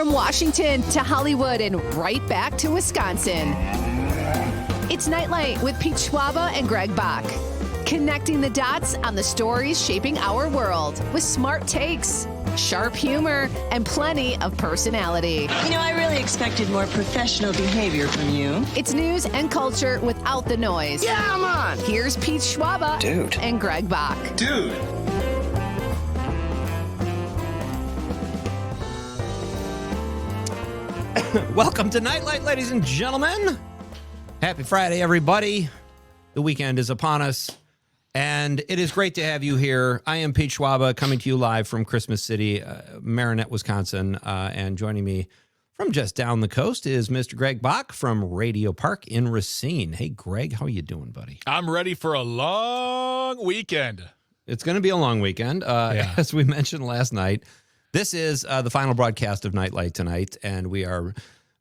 From Washington to Hollywood and right back to Wisconsin. It's Nite Lite with Pete Schwaba and Greg Bach. Connecting the dots on the stories shaping our world with smart takes, sharp humor, and plenty of personality. You know, I really expected more professional behavior from you. It's news and culture without the noise. Yeah, I'm on. Here's Pete Schwaba and Greg Bach. Dude. Welcome to Nite Lite, ladies and gentlemen. Happy Friday, everybody. The weekend is upon us, and it is great to have you here. I am Pete Schwaba, coming to you live from Christmas City, Marinette, Wisconsin, and joining me from just down the coast is Mr. Greg Bach from Radio Park in Racine. Hey, Greg, how are you doing, buddy? I'm ready for a long weekend. It's going to be a long weekend, as we mentioned last night. This is the final broadcast of Nite Lite tonight, and we are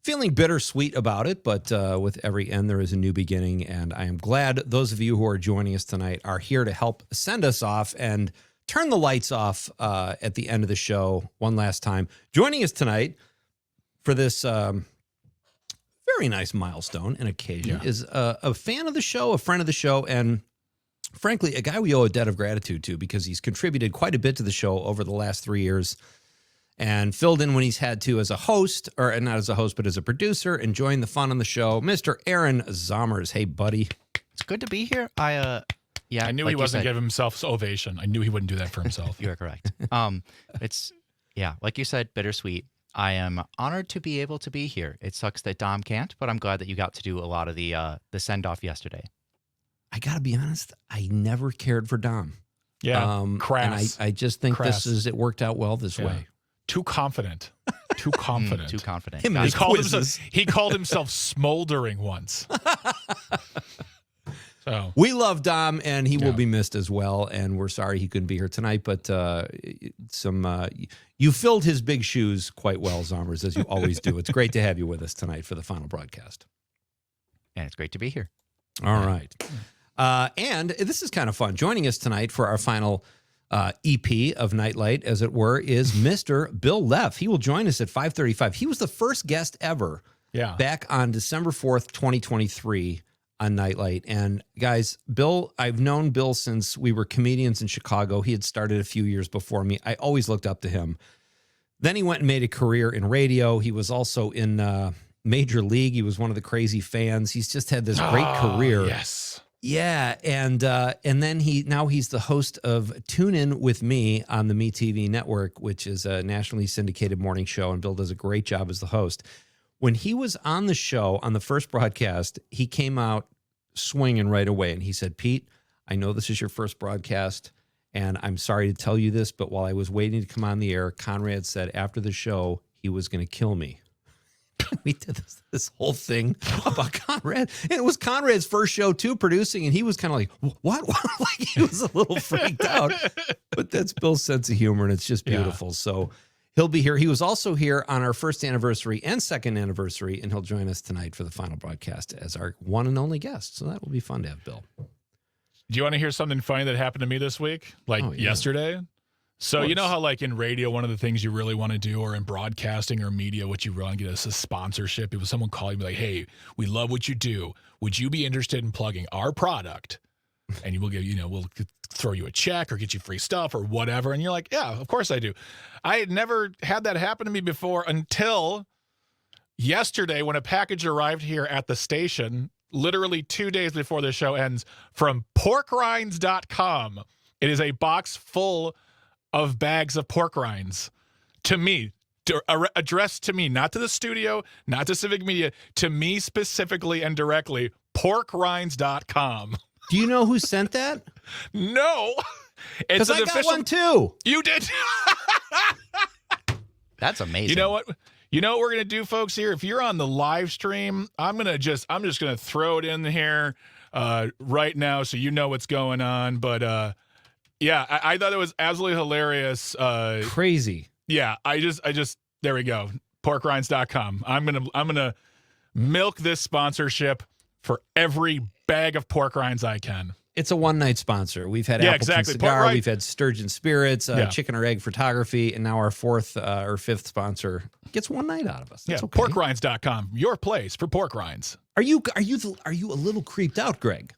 feeling bittersweet about it, but with every end, there is a new beginning, and I am glad those of you who are joining us tonight are here to help send us off and turn the lights off at the end of the show one last time. Joining us tonight for this very nice milestone and occasion is a fan of the show, a friend of the show, and frankly, a guy we owe a debt of gratitude to because he's contributed quite a bit to the show over the last 3 years and filled in when he's had to as a host, or not as a host, but as a producer, enjoying the fun on the show. Mr. Aaron Zomers. Hey, buddy. It's good to be here. I knew he wasn't giving himself ovation. I knew he wouldn't do that for himself. You are correct. It's like you said, bittersweet. I am honored to be able to be here. It sucks that Dom can't, but I'm glad that you got to do a lot of the send-off yesterday. I got to be honest, I never cared for Dom. Yeah, crass. And I just think it worked out well this way. Too confident. Too confident. Too confident. He called himself smoldering once. So we love Dom, and he will be missed as well. And we're sorry he couldn't be here tonight, but you filled his big shoes quite well, Zomers, as you always do. It's great to have you with us tonight for the final broadcast. And it's great to be here. All right. And this is kind of fun. Joining us tonight for our final EP of Nite Lite, as it were, is Mr. Bill Leff. He will join us at 5:35. He was the first guest ever back on December 4th, 2023 on Nite Lite. And guys, Bill, I've known Bill since we were comedians in Chicago. He had started a few years before me. I always looked up to him. Then he went and made a career in radio. He was also in Major League. He was one of the crazy fans. He's just had this great career. Yes. Yeah, and then he's the host of Tune In With Me on the MeTV network, which is a nationally syndicated morning show, and Bill does a great job as the host. When he was on the show on the first broadcast, he came out swinging right away, and he said, "Pete, I know this is your first broadcast, and I'm sorry to tell you this, but while I was waiting to come on the air, Conrad said after the show he was going to kill me." We did this whole thing about Conrad, and it was Conrad's first show too, producing, and he was kind of like, "What?" Like he was a little freaked out. But that's Bill's sense of humor, and it's just beautiful. Yeah. So he'll be here. He was also here on our first anniversary and second anniversary, and he'll join us tonight for the final broadcast as our one and only guest. So that will be fun to have Bill. Do you want to hear something funny that happened to me this week, yesterday? So you know how like in radio, one of the things you really want to do, or in broadcasting or media, what you want to get is a sponsorship. It was someone calling me like, "Hey, we love what you do. Would you be interested in plugging our product? And we'll we'll throw you a check or get you free stuff or whatever." And you're like, "Yeah, of course I do." I had never had that happen to me before until yesterday when a package arrived here at the station, literally 2 days before the show ends, from porkrinds.com. It is a box full of bags of pork rinds to me, addressed to me, not to the studio, not to Civic Media, to me specifically and directly, porkrinds.com. Do you know who sent that? No. Because I got one too. You did. That's amazing. You know what we're going to do, folks, here? If you're on the live stream, I'm just going to throw it in here right now so you know what's going on. But yeah, I thought it was absolutely hilarious. Crazy. Yeah, I just there we go. Porkrinds.com. I'm gonna milk this sponsorship for every bag of pork rinds I can. It's a one-night sponsor. We've had Yeah, Appleton exactly. Cigar, we've had Sturgeon Spirits, Yeah. Chicken or Egg Photography, and now our fourth or fifth sponsor gets one night out of us. That's okay. Porkrinds.com, your place for pork rinds. Are you a little creeped out, Greg?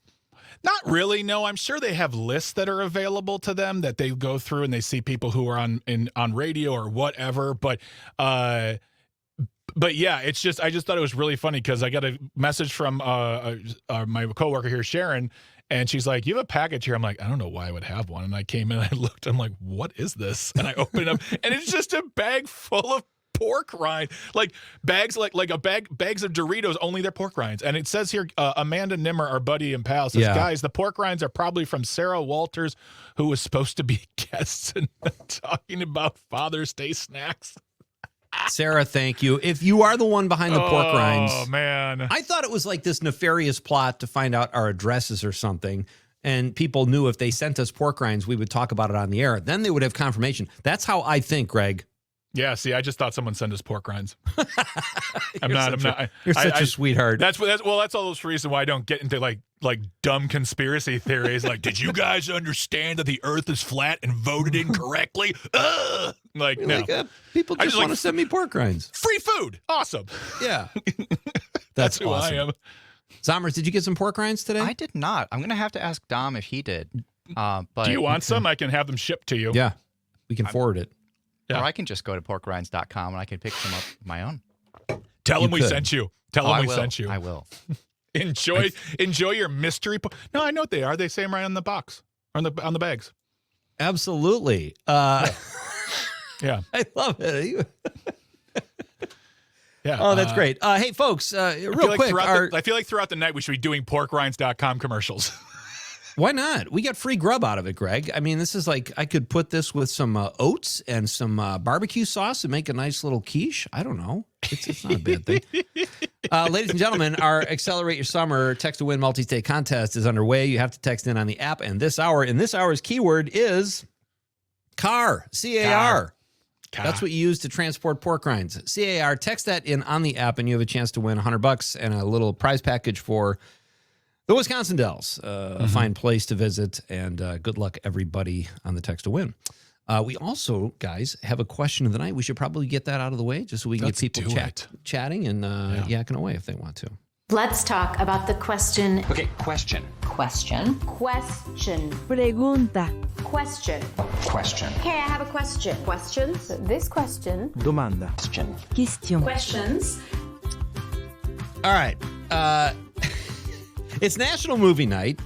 Not really. No, I'm sure they have lists that are available to them that they go through and they see people who are on radio or whatever. But yeah, it's just I just thought it was really funny because I got a message from my coworker here, Sharon, and she's like, "You have a package here." I'm like, "I don't know why I would have one." And I came in and I looked. I'm like, "What is this?" And I opened it up, and it's just a bag full of pork rind, like bags, bags of Doritos. Only they're pork rinds, and it says here, Amanda Nimmer, our buddy and pal, says, "Guys, the pork rinds are probably from Sarah Walters, who was supposed to be guests and talking about Father's Day snacks." Sarah, thank you. If you are the one behind the pork rinds. Oh, man. I thought it was like this nefarious plot to find out our addresses or something. And people knew if they sent us pork rinds, we would talk about it on the air. Then they would have confirmation. That's how I think, Greg. Yeah, see, I just thought someone sent us pork rinds. You're such a sweetheart. That's all those reasons why I don't get into like dumb conspiracy theories. Like, did you guys understand that the Earth is flat and voted incorrectly? Like, no. People just want to send me pork rinds. Free food, awesome. Yeah, that's who awesome. I am. Zomers, did you get some pork rinds today? I did not. I'm gonna have to ask Dom if he did. But do you want some? I can have them shipped to you. Yeah, we can forward it. Or I can just go to porkrinds.com and I can pick some up my own. Tell them we sent you. Tell them we sent you. I will. Enjoy your mystery. No, I know what they are. They say them right on the box, on the bags. Absolutely. Yeah, I love it. Yeah. Oh, that's great. Hey, folks, real quick. I feel like throughout the night we should be doing porkrinds.com commercials. Why not? We got free grub out of it, Greg. I mean, this is like, I could put this with some oats and some barbecue sauce and make a nice little quiche. I don't know. It's not a bad thing. Ladies and gentlemen, our Accelerate Your Summer Text to Win multi-state contest is underway. You have to text in on the app. And this hour's keyword is car, C-A-R. That's what you use to transport pork rinds. C-A-R. Text that in on the app and you have a chance to win $100 and a little prize package for the Wisconsin Dells, a fine place to visit, and good luck, everybody, on the text to win. We also, guys, have a question of the night. We should probably get that out of the way just so we can get people chatting and yakking away if they want to. Let's talk about the question. Okay, question. Question. Pregunta. Question. Question. Okay, I have a question. Questions? This question. Domanda. Question. Question. Questions. All right. It's National Movie Night.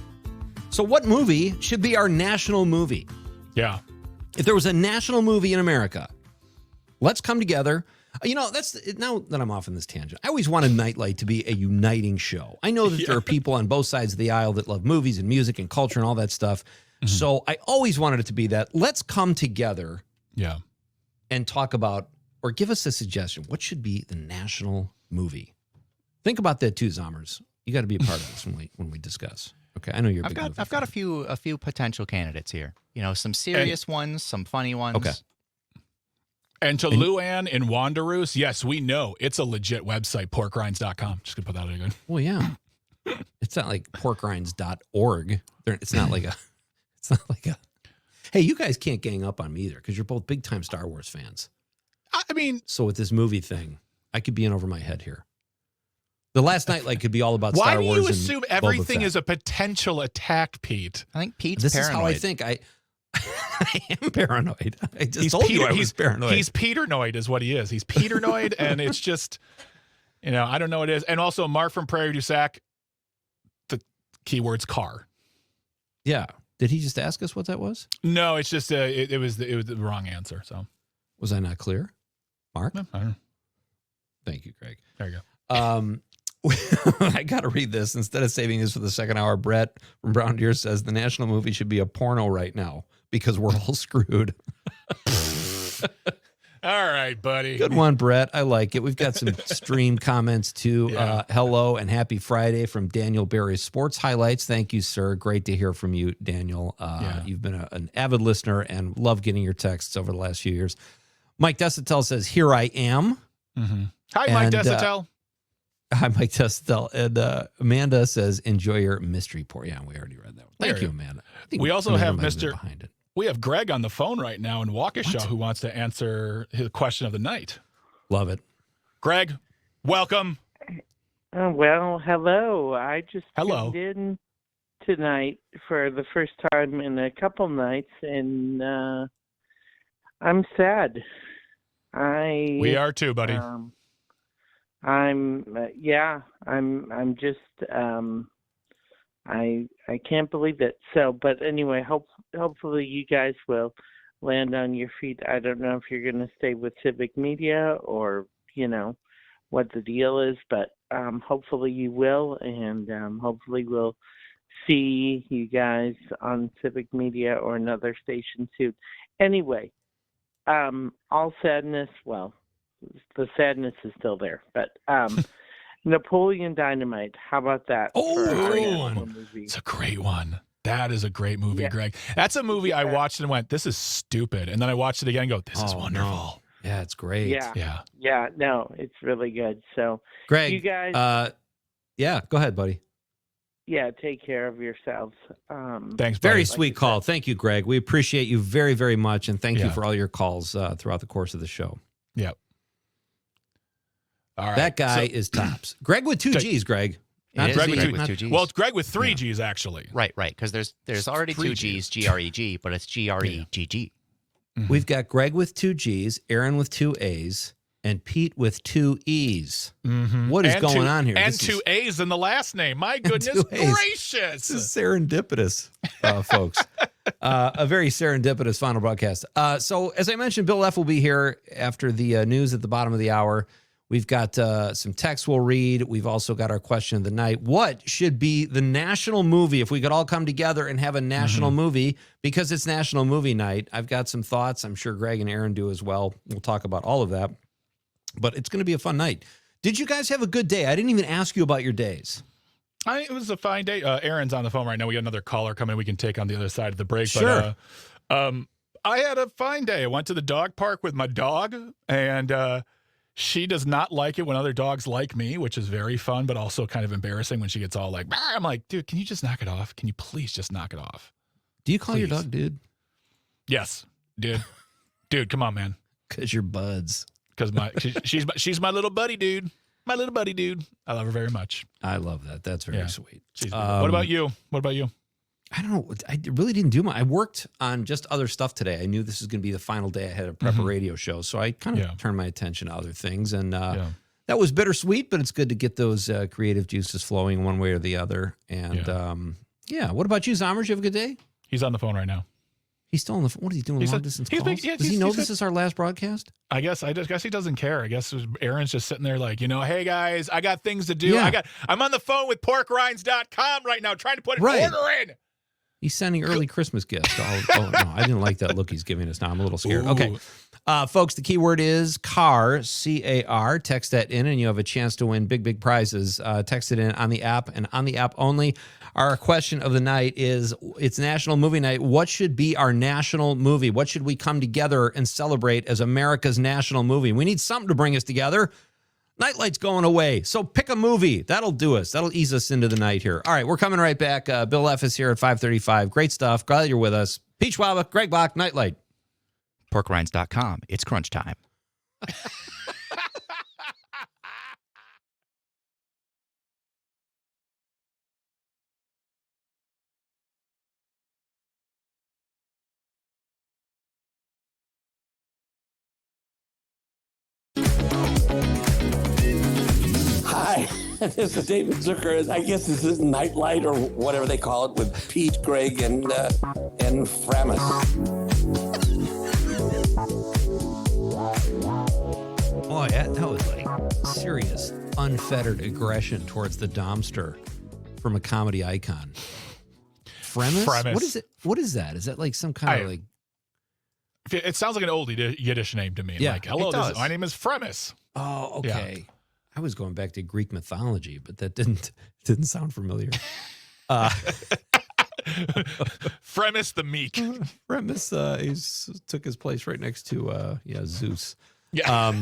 So what movie should be our national movie? Yeah. If there was a national movie in America, let's come together. You know, that's now that I'm off on this tangent. I always wanted Nite Lite to be a uniting show. I know that there are people on both sides of the aisle that love movies and music and culture and all that stuff. Mm-hmm. So I always wanted it to be that. Let's come together and talk about, or give us a suggestion. What should be the national movie? Think about that too, Zomers. You got to be a part of this when we discuss. Okay, I know you're. I've got a few potential candidates here. You know, some serious ones, some funny ones. Okay. And to Luann in Wanderoos, yes, we know it's a legit website, porkrinds.com. Just gonna put that out again. Well, yeah, it's not like porkrinds.org. It's not like a. Hey, you guys can't gang up on me either because you're both big time Star Wars fans. I mean, so with this movie thing, I could be in over my head here. The last night could be all about Star Wars. Why do you assume everything is a potential attack, Pete? I think Pete's this paranoid. Is how I think. I am paranoid. I just told you I was paranoid. He's Peternoid is what he is. He's Peternoid, and it's just, I don't know what it is. And also, Mark from Prairie du Sac, the keyword's car. Yeah. Did he just ask us what that was? No, it's just it was the wrong answer. So was I not clear, Mark? No, I don't know. Thank you, Greg. There you go. I got to read this. Instead of saving this for the second hour, Brett from Brown Deer says the national movie should be a porno right now because we're all screwed. All right, buddy. Good one, Brett. I like it. We've got some stream comments too. Yeah. Hello and happy Friday from Daniel Barry Sports Highlights. Thank you, sir. Great to hear from you, Daniel. You've been an avid listener and love getting your texts over the last few years. Mike Desatel says, "Here I am." Mm-hmm. Hi, Mike Desatel. Hi, Mike Testel. And Amanda says, enjoy your mystery pour. Yeah, we already read that one. Thank you, Amanda. We also Amanda have might been Mr. behind it. We have Greg on the phone right now in Waukesha who wants to answer his question of the night. Love it. Greg, welcome. Well, hello. I just Hello. tuned in tonight for the first time in a couple nights, and I'm sad. We are too, buddy. I'm just I can't believe it. So, but anyway, hopefully you guys will land on your feet. I don't know if you're going to stay with Civic Media or what the deal is, but hopefully you will, and hopefully we'll see you guys on Civic Media or another station soon. Anyway, all sadness, well, the sadness is still there, but Napoleon Dynamite, how about that? It's a great one. That is a great movie, yeah. Greg. That's a movie I watched and went, this is stupid. And then I watched it again and go, this is wonderful. No. Yeah, it's great. Yeah, no, it's really good. So, Greg, you guys, yeah, go ahead, buddy. Yeah, take care of yourselves. Thanks, buddy. Very sweet call. Thank you, Greg. We appreciate you very, very much, and thank you for all your calls throughout the course of the show. Yep. All right. That guy is tops. Greg with two G's, Greg. Not Greg with two G's. Well, it's Greg with three G's, actually. Right, because there's already two G's, G-R-E-G, but it's G-R-E-G-G. Mm-hmm. We've got Greg with two G's, Aaron with two A's, and Pete with two E's. Mm-hmm. What is going on here? And two A's in the last name. My goodness gracious. This is serendipitous, folks. A very serendipitous final broadcast. So, as I mentioned, Bill Leff will be here after the news at the bottom of the hour. We've got some text we'll read. We've also got our question of the night. What should be the national movie if we could all come together and have a national movie because it's National Movie Night? I've got some thoughts. I'm sure Greg and Aaron do as well. We'll talk about all of that. But it's going to be a fun night. Did you guys have a good day? I didn't even ask you about your days. It was a fine day. Aaron's on the phone right now. We got another caller coming we can take on the other side of the break. Sure. But, I had a fine day. I went to the dog park with my dog, and she does not like it when other dogs like me, which is very fun, but also kind of embarrassing when she gets all like, I'm like, dude, can you just knock it off? Can you please just knock it off? Do you call your dog dude? Yes, dude. Dude, come on, man. Because you're buds. Because she's my little buddy, dude. My little buddy, dude. I love her very much. I love that. That's very sweet. What about you? What about you? I don't know. I really didn't do much. I worked on just other stuff today. I knew this was going to be the final day I had a prep a radio show, so I kind of turned my attention to other things. And that was bittersweet, but it's good to get those creative juices flowing one way or the other. And what about you, Zomers? You have a good day? He's on the phone right now. He's still on the phone. What is he doing? Long distance calls? Does he know this is our last broadcast? I guess he doesn't care. I guess Aaron's just sitting there like, hey guys, I got things to do. Yeah. I'm on the phone with porkrinds.com right now trying to put an order in. He's sending early Christmas gifts. Oh, no, I didn't like that look he's giving us now. I'm a little scared. Ooh. Okay. Folks, the keyword is CAR, C-A-R. Text that in, and you have a chance to win big prizes. Text it in on the app and on the app only. Our question of the night is, it's National Movie Night. What should be our national movie? What should we come together and celebrate as America's national movie? We need something to bring us together. Nite Lite's going away, so pick a movie. That'll do us. That'll ease us into the night here. All right, we're coming right back. Bill Leff is here at 5:35. Great stuff. Glad you're with us. Pete Schwaba, Greg Bach, Nite Lite. Porkrinds.com. It's crunch time. Hi, this is David Zucker. I guess this is Nite Lite or whatever they call it with Pete, Greg, and Framus. Oh, yeah, that was like serious, unfettered aggression towards the Domster from a comedy icon. Fremis? What is it? What is that? Is that like some kind of like... It sounds like an old Yiddish name to me. Yeah, like, hello, my name is Fremis. Oh, okay. Yeah. I was going back to Greek mythology, but that didn't sound familiar. Fremis the Meek. Fremis took his place right next to Zeus. Yeah.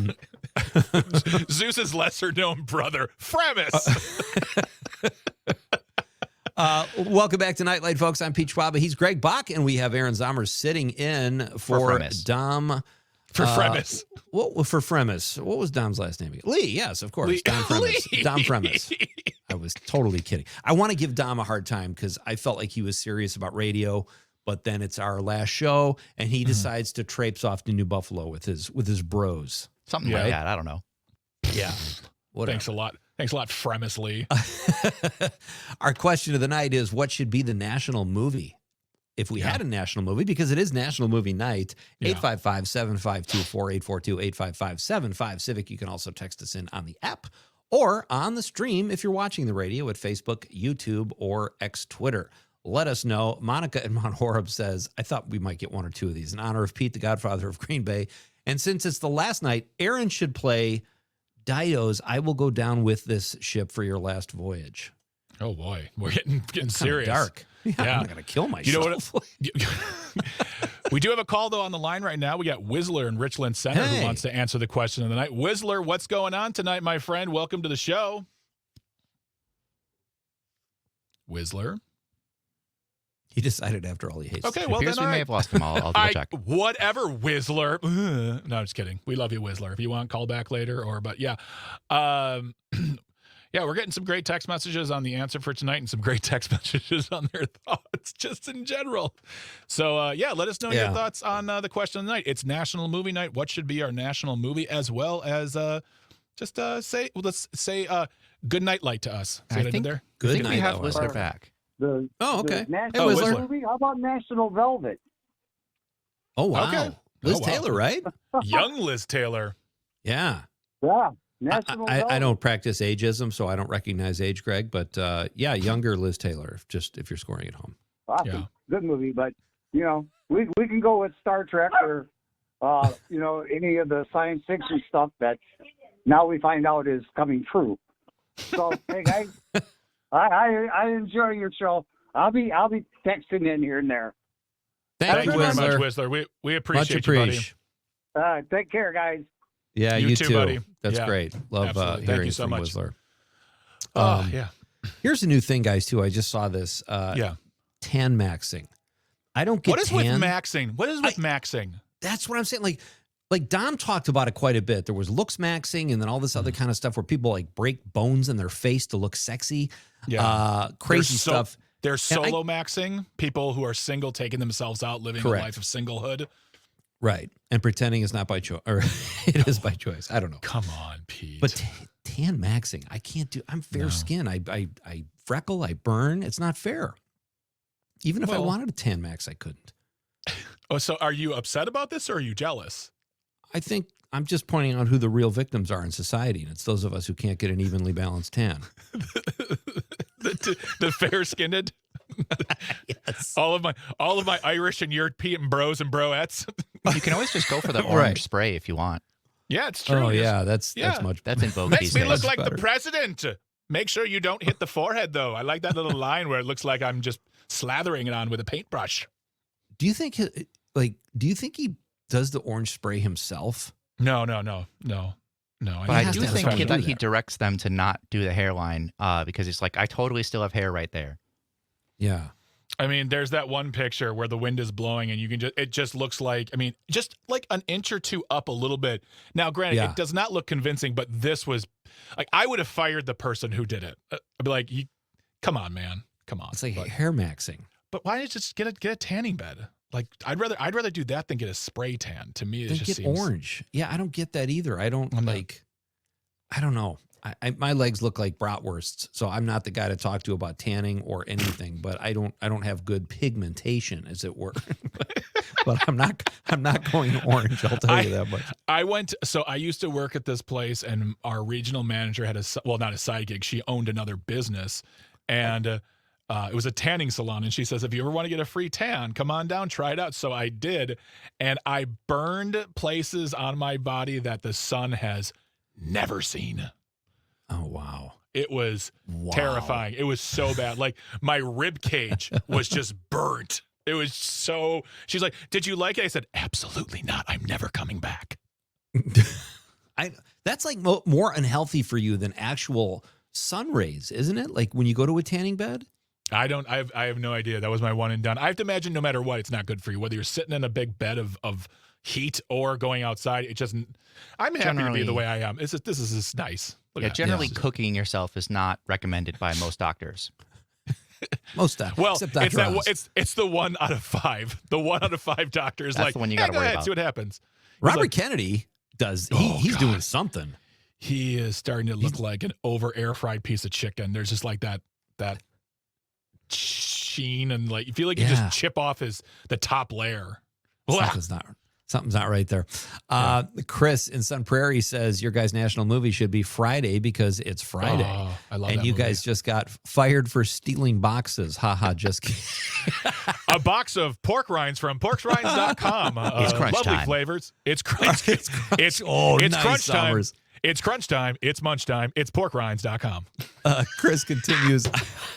Zeus's lesser known brother, Fremis. Welcome back to Nite Lite, folks. I'm Pete Schwaba. He's Greg Bach, and we have Aaron Zomers sitting in for Dom. For Fremis. For Fremis. What was Dom's last name again? Lee, yes, of course. Dom Fremis. Dom Fremis. I was totally kidding. I want to give Dom a hard time because I felt like he was serious about radio, but then it's our last show, and he decides to traipse off to New Buffalo with his bros. Something like that. I don't know. Yeah. Whatever. Thanks a lot. Thanks a lot, Fremis Lee. Our question of the night is, what should be the national movie? If we had a national movie, because it is National Movie Night, 855-752-4842, 855-75 Civic. You can also text us in on the app or on the stream if you're watching the radio at Facebook, YouTube, or X Twitter. Let us know. Monica in Mount Horeb says, I thought we might get one or two of these in honor of Pete, the Godfather of Green Bay. And since it's the last night, Aaron should play Dido's I Will Go Down With This Ship for Your Last Voyage. Oh, boy. We're getting serious. Dark. Yeah, I'm not going to kill myself. You know what? We do have a call, though, on the line right now. We got Whistler in Richland Center who wants to answer the question of the night. Whistler, what's going on tonight, my friend? Welcome to the show. Whistler. He decided after all he hates. Okay, well, then we may have lost him. I'll double check. Whatever, Whistler. No, I'm just kidding. We love you, Whistler. If you want, call back later. Yeah, we're getting some great text messages on the answer for tonight and some great text messages on their thoughts just in general. So, let us know your thoughts on the question of the night. It's National Movie Night. What should be our national movie, as well as let's say good night light to us. See what I did there? Good night. We have Whistler back. Okay. The national movie? How about National Velvet? Oh, wow. Okay. Liz Taylor, right? Young Liz Taylor. Yeah. Yeah. National Velvet. I don't practice ageism, so I don't recognize age, Greg. But younger Liz Taylor, if you're scoring at home. Awesome. Yeah. Good movie, but we can go with Star Trek or any of the science fiction stuff that now we find out is coming true. So hey guys, I enjoy your show. I'll be texting in here and there. Thank you very much, Whistler. We appreciate you, buddy. Take care, guys. Yeah, you too, buddy. That's great. Love hearing so from much. Whistler. Here's a new thing, guys, too. I just saw this. Tan maxing. I don't get What is with maxing? What is with maxing? That's what I'm saying. Like Dom talked about it quite a bit. There was looks maxing and then all this other kind of stuff where people like break bones in their face to look sexy. Yeah. Crazy stuff. There's solo maxing, people who are single taking themselves out, living a life of singlehood. Right. And pretending it's not by choice, or it is by choice. I don't know. Come on, Pete. But tan maxing, I can't do. I'm fair skin. I freckle, I burn. It's not fair. Even if I wanted a tan max, I couldn't. Oh, so are you upset about this or are you jealous? I think I'm just pointing out who the real victims are in society, and it's those of us who can't get an evenly balanced tan. the fair-skinned. Yes. All of my Irish and European bros and broettes. You can always just go for the orange spray if you want. Yeah, it's true. Oh yeah, that's much. That's in vogue. Makes me look like the president. Make sure you don't hit the forehead, though. I like that little line where it looks like I'm just slathering it on with a paintbrush. Do you think he does the orange spray himself? No. But I do think that he directs them to not do the hairline because it's like, I totally still have hair right there. Yeah. I mean, there's that one picture where the wind is blowing and it just looks like, just like an inch or two up a little bit. Now, granted, it does not look convincing, but this was like, I would have fired the person who did it. I'd be like, come on, man. Come on. It's like hair maxing. But why not just get a tanning bed? Like, I'd rather do that than get a spray tan. To me, it just seems orange. Yeah, I don't get that either. I don't I don't know. My legs look like bratwursts, so I'm not the guy to talk to about tanning or anything. But I don't have good pigmentation, as it were. But I'm not going orange. I'll tell you that much. I used to work at this place, and our regional manager had not a side gig. She owned another business, and it was a tanning salon. And she says, if you ever want to get a free tan, come on down, try it out. So I did, and I burned places on my body that the sun has never seen. Oh, wow. It was terrifying. It was so bad. Like, my rib cage was just burnt. It was so... She's like, did you like it? I said, absolutely not. I'm never coming back. That's like more unhealthy for you than actual sun rays, isn't it? Like when you go to a tanning bed? I have no idea. That was my one and done. I have to imagine no matter what, it's not good for you. Whether you're sitting in a big bed of heat or going outside, it just. I'm happy to be the way I am. This is just nice. Generally, cooking yourself is not recommended by most doctors. Most doctors. Well, except Dr. Oz. it's the 1 out of 5. The 1 out of 5 doctors. That's like the one you got to go worry ahead, about. see what happens. Robert Kennedy does. He's doing something. He is starting to look like an over air fried piece of chicken. There's just like that sheen and like you feel like you just chip off the top layer. Something's not right there. Chris in Sun Prairie says your guys' national movie should be Friday because it's Friday. Oh, I love and that you movie. guys just got fired for stealing boxes. Haha, just kidding. A box of pork rinds from porkrinds.com. It's crunch lovely time. flavors. It's crunch. it's nice, crunch time. Zomers. It's crunch time. It's munch time. It's porkrinds.com. Chris continues,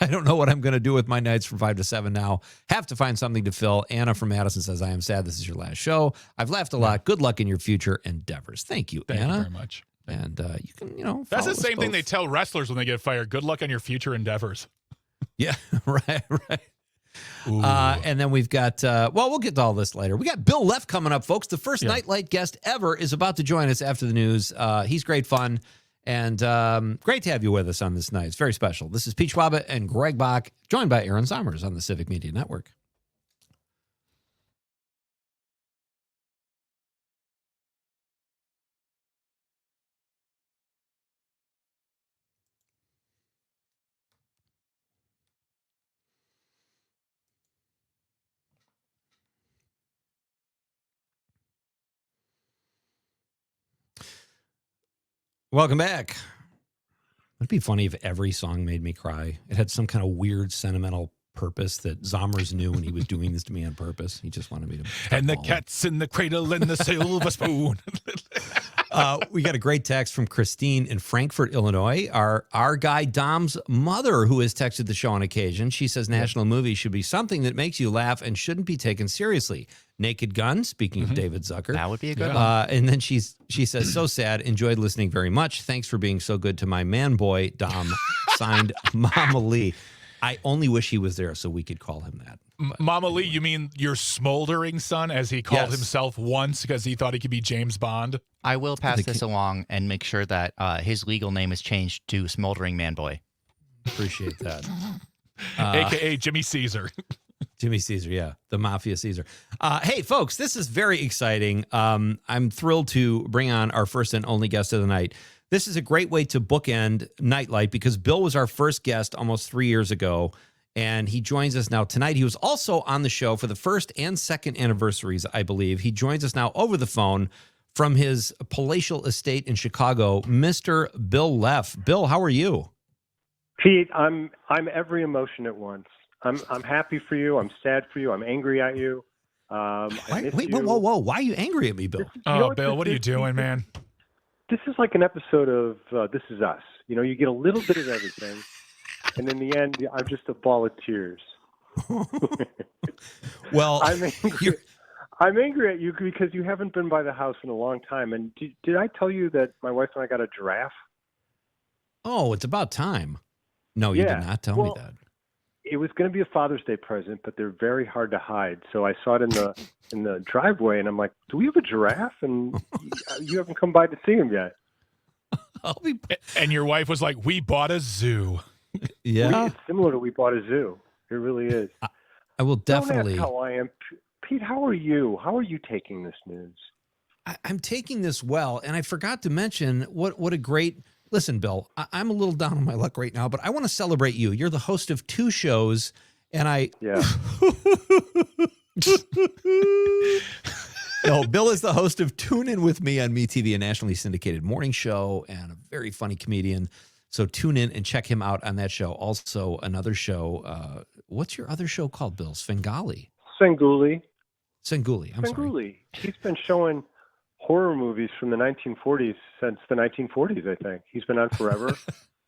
I don't know what I'm going to do with my nights from 5 to 7 now. Have to find something to fill. Anna from Madison says, I am sad this is your last show. I've laughed a lot. Good luck in your future endeavors. Thank you, Thank Anna. you very much. And you can, That's follow the same us thing both. they tell wrestlers when they get fired. Good luck on your future endeavors. Yeah, right. And then we've got, we'll get to all this later. We got Bill Leff coming up, folks. The first Nite Lite guest ever is about to join us after the news. He's great fun and great to have you with us on this night. It's very special. This is Pete Schwaba and Greg Bach, joined by Aaron Zomers on the Civic Media Network. Welcome back. It'd be funny if every song made me cry. It had some kind of weird sentimental purpose that Zomers knew when he was doing this to me on purpose. He just wanted me to. And the cat's in the cradle and the silver spoon. We got a great text from Christine in Frankfort, Illinois. Our guy Dom's mother, who has texted the show on occasion. She says national movies should be something that makes you laugh and shouldn't be taken seriously. Naked Gun, speaking of David Zucker. That would be a good one. And then she says, so sad, enjoyed listening very much. Thanks for being so good to my man boy, Dom, signed Mama Lee. I only wish he was there so we could call him that. Mama Lee, you mean your smoldering son, as he called himself once because he thought he could be James Bond? I will pass this along and make sure that his legal name is changed to Smoldering Man Boy. Appreciate that. A.K.A. Jimmy Caesar. Jimmy Caesar, yeah. The Mafia Caesar. Hey, folks, this is very exciting. I'm thrilled to bring on our first and only guest of the night. This is a great way to bookend Nite Lite because Bill was our first guest almost 3 years ago, and he joins us now tonight. He was also on the show for the first and second anniversaries, I believe. He joins us now over the phone from his palatial estate in Chicago, Mr. Bill Leff. Bill, how are you? Pete, I'm every emotion at once. I'm happy for you. I'm sad for you. I'm angry at you. Wait, whoa. Why are you angry at me, Bill? Bill, what are you doing, man? This is like an episode of This Is Us. You know, you get a little bit of everything, and in the end, I'm just a ball of tears. Well, I'm angry at you because you haven't been by the house in a long time. And did I tell you that my wife and I got a giraffe? Oh, it's about time. No, you did not tell me that. It was going to be a Father's Day present, but they're very hard to hide. So I saw it in the driveway, and I'm like, "Do we have a giraffe?" And you haven't come by to see him yet. And your wife was like, "We bought a zoo." Yeah, it's similar to we bought a zoo. It really is. I will definitely. Don't ask how I am, Pete. How are you? How are you taking this news? I'm taking this well, and I forgot to mention what a great. Listen, Bill, I'm a little down on my luck right now, but I want to celebrate you. You're the host of 2 shows, and Yeah. No, Bill is the host of Tune In With Me on MeTV, a nationally syndicated morning show, and a very funny comedian. So tune in and check him out on that show. Also, another show. What's your other show called, Bill? Svengoolie. Senguli. I'm sorry. He's been showing horror movies from the 1940s since the 1940s, I think. He's been on forever.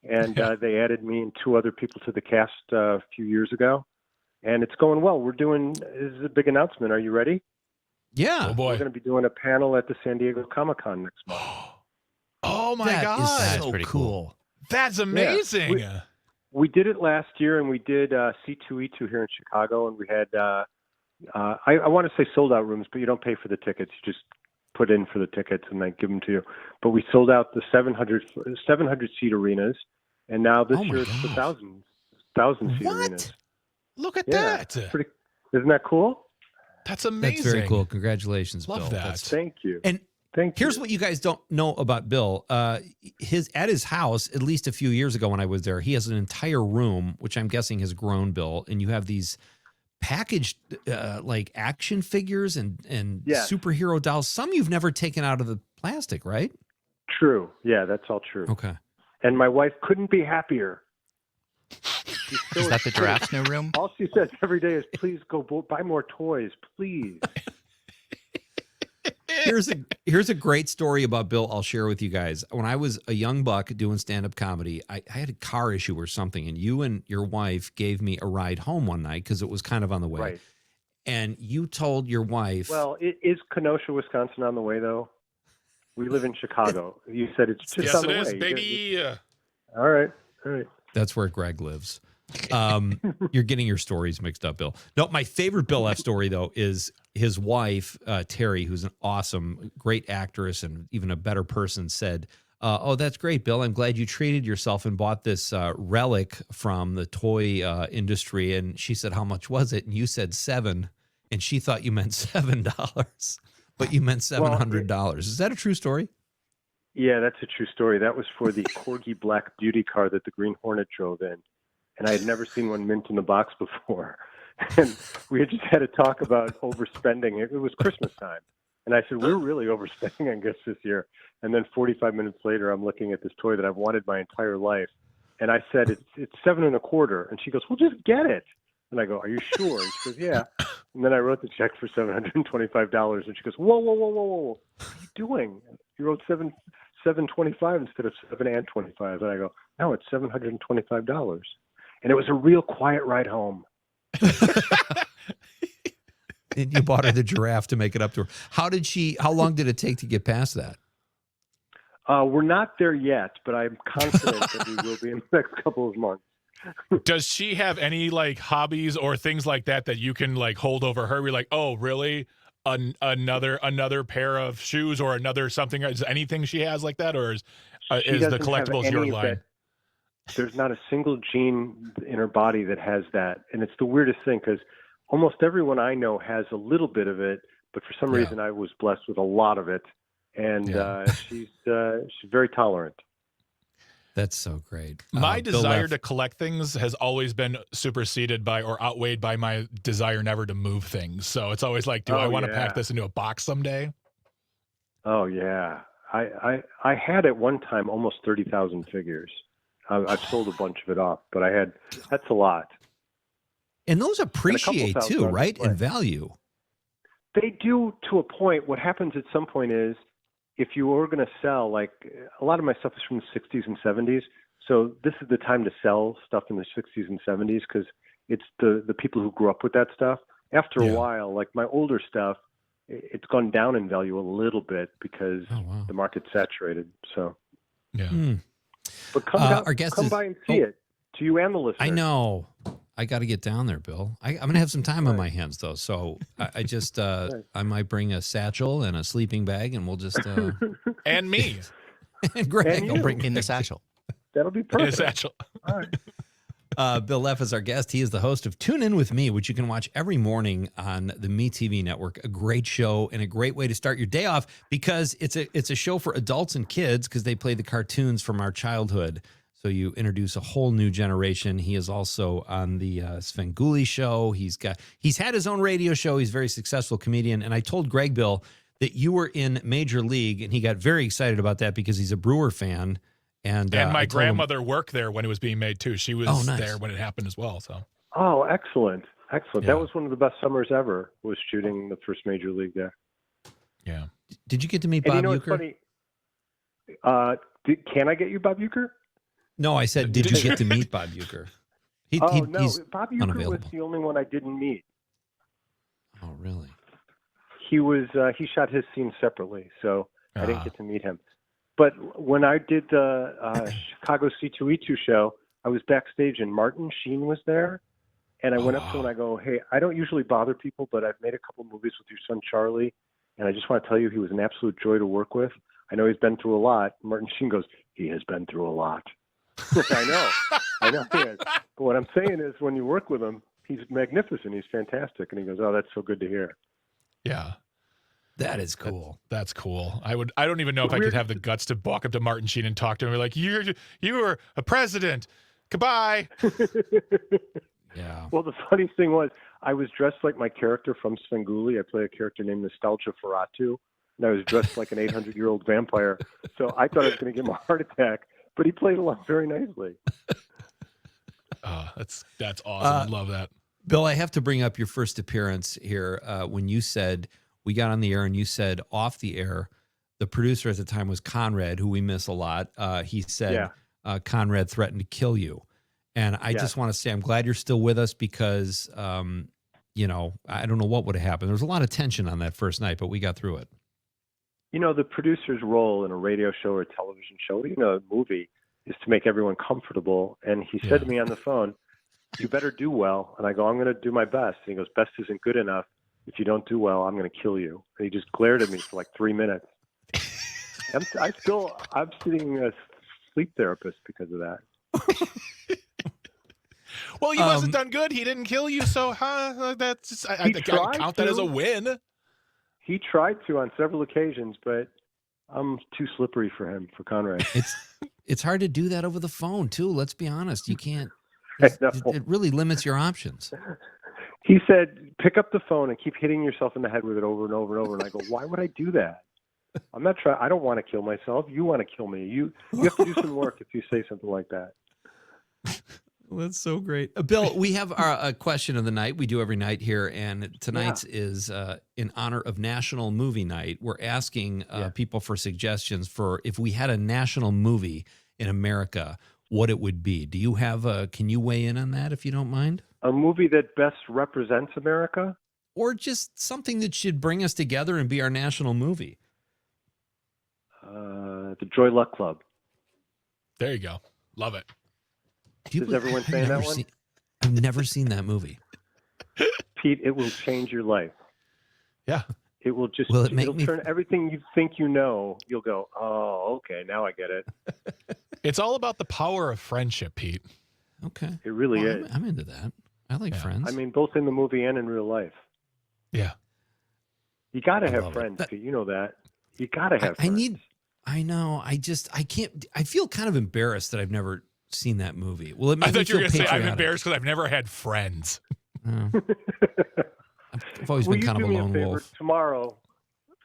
And they added me and 2 other people to the cast a few years ago. And it's going well. This is a big announcement. Are you ready? Yeah. Oh, boy. We're going to be doing a panel at the San Diego Comic-Con next month. Oh my That God. is That's so pretty cool. That's amazing. We did it last year, and we did C2E2 here in Chicago, and we had I want to say sold out rooms, but you don't pay for the tickets. You just put in for the tickets, and they give them to you. But we sold out the 700 seat arenas, and now this year it's the 1,000 seat arenas. Look at Yeah, that. Isn't that cool? That's amazing. That's very cool. Congratulations, Love Bill. that. Thank you. And Thank you. here's what you guys don't know about Bill. At his house, at least a few years ago when I was there, he has an entire room, which I'm guessing has grown, Bill, and you have these packaged like action figures and superhero dolls. Some you've never taken out of the plastic, right? True. Yeah, that's all true. Okay. And my wife couldn't be happier. Is that the giraffe's new room? All she says every day is, please go buy more toys, please. Here's a great story about Bill I'll share with you guys. When I was a young buck doing stand-up comedy, I had a car issue or something, and you and your wife gave me a ride home one night because it was kind of on the way. Right. And you told your wife... Well, is Kenosha, Wisconsin on the way, though? We live in Chicago. You said it's just on the way. Yes, it is, baby. All right. That's where Greg lives. You're getting your stories mixed up, Bill. No, my favorite Bill Leff story, though, is his wife, Terry, who's an awesome, great actress and even a better person, said, oh, that's great, Bill. I'm glad you treated yourself and bought this relic from the toy industry. And she said, how much was it? And you said $7. And she thought you meant $7, but you meant $700. Is that a true story? Yeah, that's a true story. That was for the Corgi Black Beauty car that the Green Hornet drove in. And I had never seen one mint in the box before. And we had just had a talk about overspending. It was Christmas time. And I said, we're really overspending on gifts this year. And then 45 minutes later, I'm looking at this toy that I've wanted my entire life. And I said, it's $7.25. And she goes, well, just get it. And I go, are you sure? And she goes, yeah. And then I wrote the check for $725. And she goes, whoa. What are you doing? You wrote $725 instead of $7.25. And I go, no, it's $725. And it was a real quiet ride home. And you bought her the giraffe to make it up to her. How long did it take to get past that? We're not there yet, but I'm confident that we will be in the next couple of months. Does she have any like hobbies or things like that you can like hold over her? We're like, oh, really? Another pair of shoes or another something? Is anything she has like that, or is the collectibles your line? There's not a single gene in her body that has that, and it's the weirdest thing because almost everyone I know has a little bit of it, but for some reason I was blessed with a lot of it, and she's very tolerant. That's so great. My desire to collect things has always been superseded by or outweighed by my desire never to move things. So it's always like, do I want to pack this into a box someday? Oh yeah, I had at one time almost 30,000 figures. I've sold a bunch of it off, but that's a lot. And those appreciate too, right? In value. They do to a point. What happens at some point is if you were going to sell, like a lot of my stuff is from the 60s and 70s. So this is the time to sell stuff in the 60s and 70s because it's the people who grew up with that stuff. After a while, like my older stuff, it's gone down in value a little bit because the market's saturated. So, But come by and see it, to you and the listeners. I know. I got to get down there, Bill. I'm going to have some time on my hands, though. So I just, I might bring a satchel and a sleeping bag, and we'll just... and me. And Greg will bring in the satchel. That'll be perfect. In the satchel. All right. Bill Leff is our guest. He is the host of Tune In With Me, which you can watch every morning on the Me TV network. A great show and a great way to start your day off because it's a show for adults and kids because they play the cartoons from our childhood. So you introduce a whole new generation. He is also on the Svengoolie show. He's had his own radio show. He's a very successful comedian. And I told Greg, Bill, that you were in Major League, and he got very excited about that because he's a Brewer fan. And my grandmother worked there when it was being made too. She was there when it happened as well. So. Oh, excellent. Yeah. That was one of the best summers ever, was shooting the first Major League there. Yeah. Did you get to meet Bob Uecker? It's funny. Can I get you Bob Uecker? No, I said, did you get to meet Bob Uecker? No. He's Bob Uecker was the only one I didn't meet. Oh, really? He shot his scene separately, so I didn't get to meet him. But when I did the Chicago C2E2 show, I was backstage and Martin Sheen was there. And I went up to him and I go, hey, I don't usually bother people, but I've made a couple movies with your son, Charlie. And I just want to tell you he was an absolute joy to work with. I know he's been through a lot. Martin Sheen goes, he has been through a lot. I know he has. But what I'm saying is when you work with him, he's magnificent. He's fantastic. And he goes, oh, that's so good to hear. Yeah. That is cool. That's cool. I don't even know if I could have the guts to walk up to Martin Sheen and talk to him. Be like, you were a president. Goodbye. Yeah. Well, the funny thing was, I was dressed like my character from Svengoolie. I play a character named Nostalgia Ferratu, and I was dressed like an 800-year-old vampire. So I thought I was going to give him a heart attack, but he played along very nicely. That's awesome. Love that. Bill, I have to bring up your first appearance here when you said, we got on the air and you said off the air, the producer at the time was Conrad, who we miss a lot. He said Conrad threatened to kill you. And I just want to say, I'm glad you're still with us because, I don't know what would have happened. There was a lot of tension on that first night, but we got through it. The producer's role in a radio show or a television show, even a movie, is to make everyone comfortable. And he said to me on the phone, you better do well. And I go, I'm going to do my best. And he goes, best isn't good enough. If you don't do well, I'm going to kill you. And he just glared at me for like 3 minutes. I'm sitting a sleep therapist because of that. Well, you wasn't done good. He didn't kill you, so that's I count that as a win. He tried to on several occasions, but I'm too slippery for him, for Conrad. It's hard to do that over the phone too. Let's be honest. You can't. No. It really limits your options. He said, pick up the phone and keep hitting yourself in the head with it over and over and over. And I go, why would I do that? I'm not trying. I don't want to kill myself. You want to kill me. You have to do some work if you say something like that. Well, that's so great. Bill, we have our question of the night. We do every night here, and tonight's is in honor of National Movie Night. We're asking people for suggestions for if we had a national movie in America, what it would be. Do you have can you weigh in on that if you don't mind? A movie that best represents America? Or just something that should bring us together and be our national movie? The Joy Luck Club. There you go. Love it. Is everyone saying that one? I've never seen that movie. Pete, it will change your life. Yeah. It will just it'll turn everything you think you know, you'll go, oh, okay, now I get it. It's all about the power of friendship, Pete. Okay. It really is. I'm into that. I like Friends. I mean, both in the movie and in real life. Yeah. You got to have friends, Pete. You know that. You got to have friends. I know. I can't. I feel kind of embarrassed that I've never seen that movie. Well, I thought you were going to say I'm embarrassed because I've never had friends. I've always been kind of a lone wolf. Tomorrow,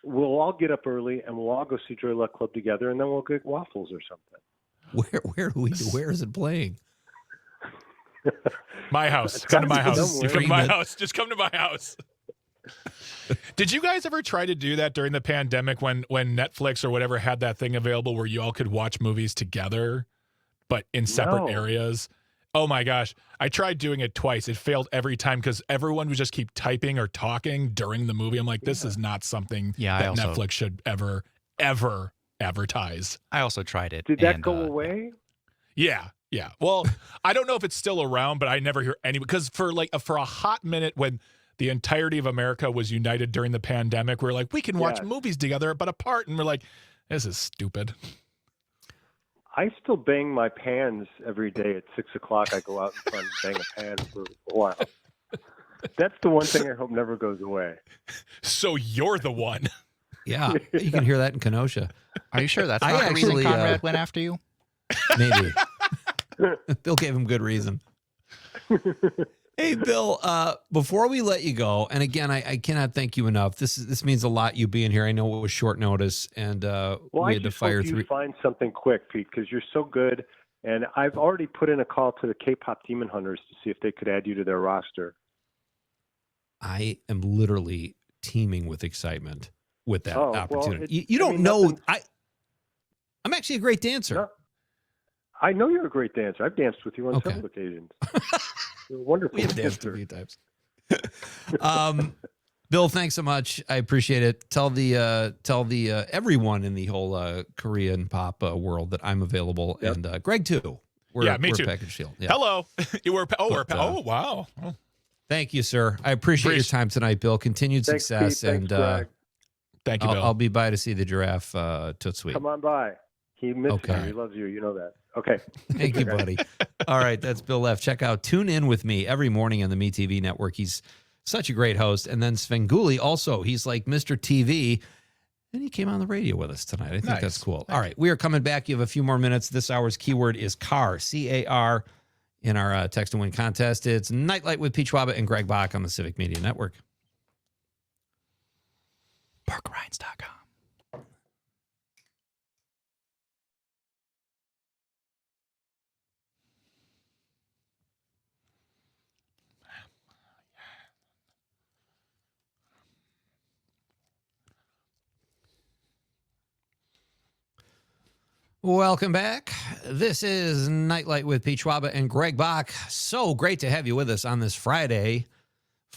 we'll all get up early and we'll all go see Joy Luck Club together, and then we'll get waffles or something. Where do we do? Where is it playing? My house. Come to my house. You come to my house. Just come to my house. Did you guys ever try to do that during the pandemic when Netflix or whatever had that thing available where you all could watch movies together, but in separate areas? Oh my gosh. I tried doing it twice. It failed every time because everyone would just keep typing or talking during the movie. I'm like, this is not something that Netflix should ever advertise. I also tried it. Did that go away? Yeah. Yeah. Well, I don't know if it's still around, but I never hear any because for a hot minute when the entirety of America was united during the pandemic, we're like, we can watch movies together, but apart. And we're like, this is stupid. I still bang my pans every day at 6 o'clock. I go out in front and bang a pan for a while. That's the one thing I hope never goes away. So you're the one. Yeah. You can hear that in Kenosha. Are you sure that's not the reason Conrad went after you? Maybe. Bill gave him good reason. Hey, Bill, before we let you go, and again, I cannot thank you enough. This means a lot, you being here. I know it was short notice, and we had to fire you find something quick, Pete, because you're so good. And I've already put in a call to the K-pop Demon Hunters to see if they could add you to their roster. I am literally teeming with excitement with that opportunity. Well, you don't know. I'm actually a great dancer. No, I know you're a great dancer. I've danced with you on several occasions. You're a wonderful We have danced dancer. a few times. Bill, thanks so much. I appreciate it. Tell the everyone in the whole Korean pop world that I'm available, and Greg too. Me we're too. Package Deal. Yeah. Hello. Wow. Oh. Thank you, sir. I appreciate your time tonight, Bill. Continued success, Pete. and Greg. Thank you, Bill. I'll be by to see the giraffe Toot Sweet. Come on by. He misses you. He loves you. You know that. Okay. Thank you, buddy. All right, that's Bill Leff. Check out Tune In with me every morning on the MeTV network. He's such a great host. And then Svengoolie also. He's like Mr. TV. And he came on the radio with us tonight. I think that's cool. All right, we are coming back. You have a few more minutes. This hour's keyword is car, C-A-R, in our text and win contest. It's Nite Lite with Pete Schwaba and Greg Bach on the Civic Media Network. ParkRides.com. Welcome back. This is Nite Lite with Pete Schwaba and Greg Bach. So great to have you with us on this Friday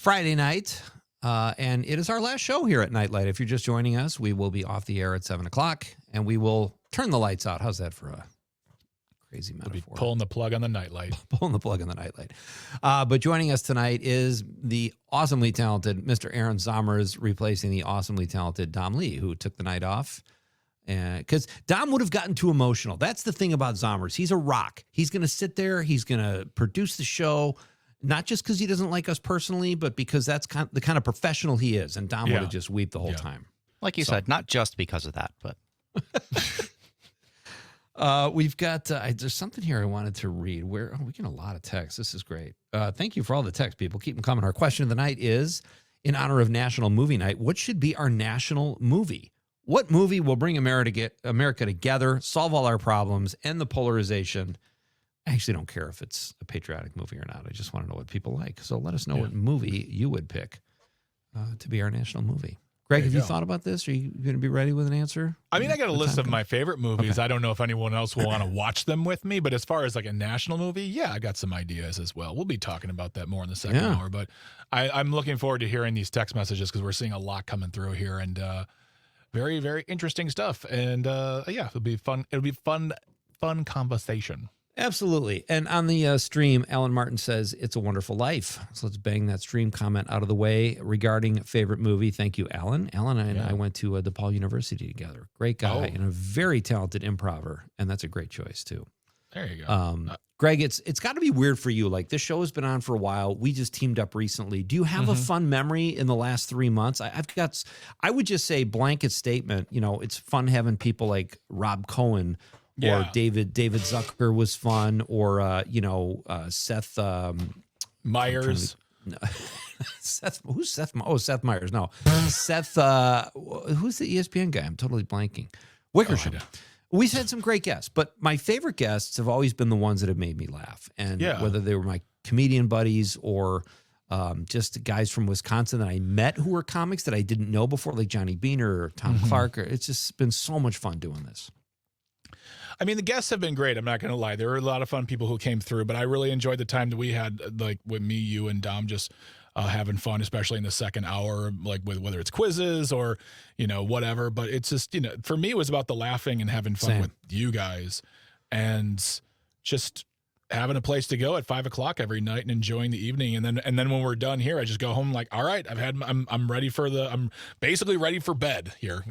night. And it is our last show here at Nite Lite. If you're just joining us, we will be off the air at 7 o'clock, and we will turn the lights out. How's that for a crazy metaphor? We'll be pulling the plug on the Nite Lite. Pulling the plug on the Nite Lite. But joining us tonight is the awesomely talented Mr. Aaron Zomers, replacing the awesomely talented Dom Lee, who took the night off. Because Dom would have gotten too emotional. That's the thing about Zomers. He's a rock. He's going to sit there. He's going to produce the show, not just because he doesn't like us personally, but because that's the kind of professional he is. And Dom would have just wept the whole time. Like you said, not just because of that, but. We've got, there's something here I wanted to read. We get a lot of texts. This is great. Thank you for all the texts, people. Keep them coming. Our question of the night is, in honor of National Movie Night, what should be our national movie? What movie will bring America together, solve all our problems, end the polarization? I actually don't care if it's a patriotic movie or not. I just want to know what people like. So let us know what movie you would pick to be our national movie. Greg, have you thought about this? Are you going to be ready with an answer? I mean, I got a list of my favorite movies. Okay. I don't know if anyone else will want to watch them with me, but as far as like a national movie, yeah, I got some ideas as well. We'll be talking about that more in the second hour, but I'm looking forward to hearing these text messages because we're seeing a lot coming through here, and very, very interesting stuff. And it'll be fun. It'll be fun conversation. Absolutely. And on the stream, Alan Martin says, it's a wonderful life. So let's bang that stream comment out of the way regarding favorite movie. Thank you, Alan. Alan and I went to DePaul University together. Great guy and a very talented improver. And that's a great choice, too. There you go. Greg, it's got to be weird for you. Like, this show has been on for a while. We just teamed up recently. Do you have a fun memory in the last 3 months? I would just say blanket statement, it's fun having people like Rob Cohen or David Zucker was fun, or Seth Meyers. Who's Seth? Oh, Seth Meyers. No, Seth. Who's the ESPN guy? I'm totally blanking. Wickersham. We've had some great guests, but my favorite guests have always been the ones that have made me laugh, and whether they were my comedian buddies or just guys from Wisconsin that I met who were comics that I didn't know before, like Johnny Beaner or Tom Clark. It's just been so much fun doing this. I mean, the guests have been great. I'm not going to lie. There were a lot of fun people who came through, but I really enjoyed the time that we had, like with me, you, and Dom, just having fun, especially in the second hour, like with whether it's quizzes or, whatever. But it's just, for me, it was about the laughing and having fun with you guys and just having a place to go at 5 o'clock every night and enjoying the evening. And then when we're done here, I just go home like, all right, I'm ready I'm basically ready for bed here,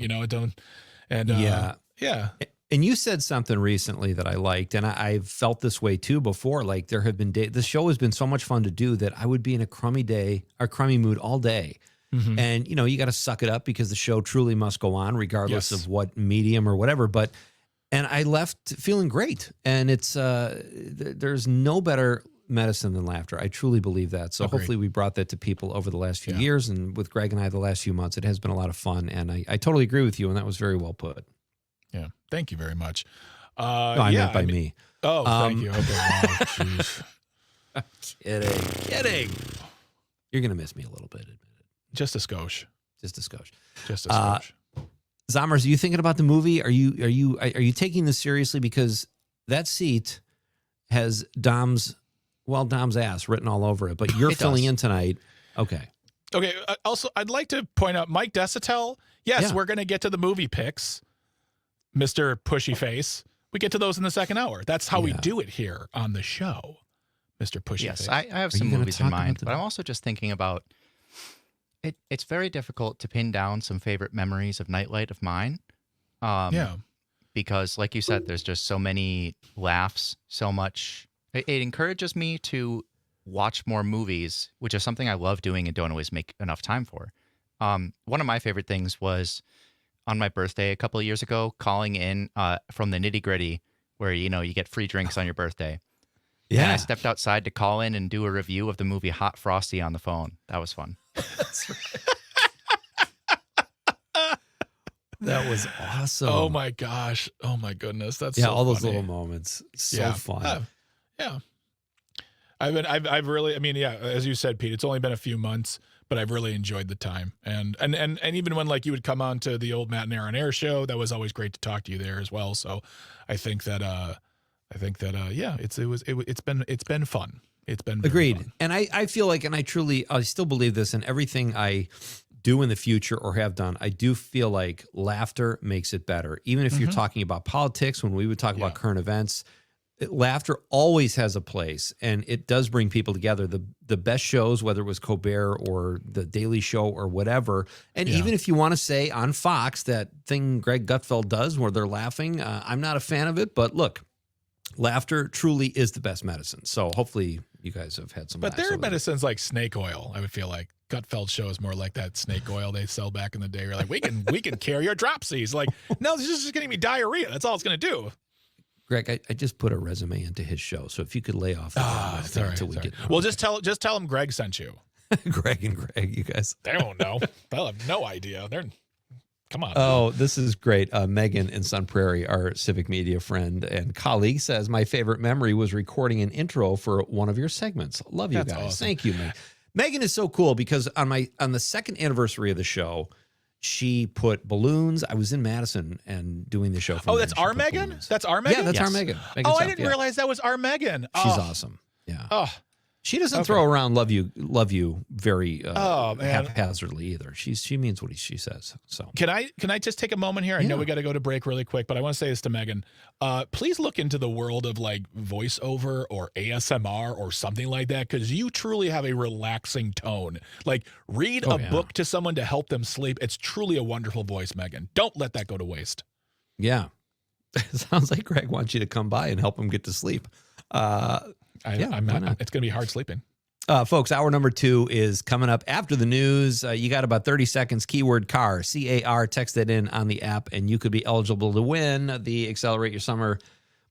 And you said something recently that I liked, and I've felt this way too before. Like, there have been days, the show has been so much fun to do that I would be in a crummy mood all day. And, you got to suck it up because the show truly must go on regardless of what medium or whatever. And I left feeling great. And it's, there's no better medicine than laughter. I truly believe that. So hopefully we brought that to people over the last few years, and with Greg and I the last few months, it has been a lot of fun. And I totally agree with you. And that was very well put. Yeah. Thank you very much. I meant by me. Oh, thank you. Okay. Wow, kidding. You're going to miss me a little bit. Admit it. Just a skosh. Zomers, are you thinking about the movie? Are you taking this seriously? Because that seat has Dom's ass written all over it, but you're filling in tonight. Okay. Okay. Also, I'd like to point out Mike Desitel. Yes, Yeah. we're going to get to the movie picks, Mr. Pushy Face. We get to those in the second hour. That's how we do it here on the show, Mr. Pushy Face. Yes, I have Are some you gonna movies in talk about mind, the- but I'm also just thinking about it. It's very difficult to pin down some favorite memories of Nite Lite of mine. Yeah. Because, like you said, there's just so many laughs, so much. It encourages me to watch more movies, which is something I love doing and don't always make enough time for. One of my favorite things was on my birthday a couple of years ago, calling in from the Nitty Gritty, where you get free drinks on your birthday. Yeah. And I stepped outside to call in and do a review of the movie Hot Frosty on the phone. That was fun. That was awesome. Oh my gosh. Oh my goodness. That's yeah, so all those funny. little moments. So fun. Yeah. I've really, as you said, Pete, it's only been a few months, but I've really enjoyed the time. And even when like you would come on to the old Matt and Aaron Air show, that was always great to talk to you there as well. So I think that it's been fun. It's been very Agreed. fun. And I feel like, and I still believe this in everything I do in the future or have done. I do feel like laughter makes it better. Even if you're talking about politics, when we would talk about current events, laughter always has a place, and it does bring people together. The best shows, whether it was Colbert or The Daily Show or whatever, and even if you want to say on Fox, that thing Greg Gutfeld does where they're laughing, I'm not a fan of it, but look, laughter truly is the best medicine. So hopefully you guys have had some. But laughs there are over there. medicines like snake oil. I would feel like Gutfeld show is more like that snake oil they sell back in the day. You're like, we can cure your dropsies. Like, no, this is just getting me diarrhea. That's all it's going to do. Greg, I just put a resume into his show, so if you could lay off until we get. Well, just tell him Greg sent you. Greg and Greg, you guys. They won't know. They'll have no idea. Come on. Oh, this is great. Megan in Sun Prairie, our Civic Media friend and colleague, says, my favorite memory was recording an intro for one of your segments. Love you That's guys. awesome. Thank you, Megan. Megan is so cool because on the second anniversary of the show, she put balloons. I was in Madison and doing the show. That's our Megan? Balloons. That's our Megan? Yeah, that's our Megan. Megan I South, didn't realize that was our Megan. She's awesome. Yeah. Oh, she doesn't throw around love you very man. haphazardly either. She means what she says. So Can I just take a moment here? I know we got to go to break really quick, but I want to say this to Megan. Please look into the world of like voiceover or ASMR or something like that, because you truly have a relaxing tone. Like read a book to someone to help them sleep. It's truly a wonderful voice, Megan. Don't let that go to waste. yeah. It sounds like Greg wants you to come by and help him get to sleep. I'm not. It's going to be hard sleeping. Folks, hour number 2 is coming up after the news. You got about 30 seconds. Keyword CAR, C-A-R. Text that in on the app, and you could be eligible to win the Accelerate Your Summer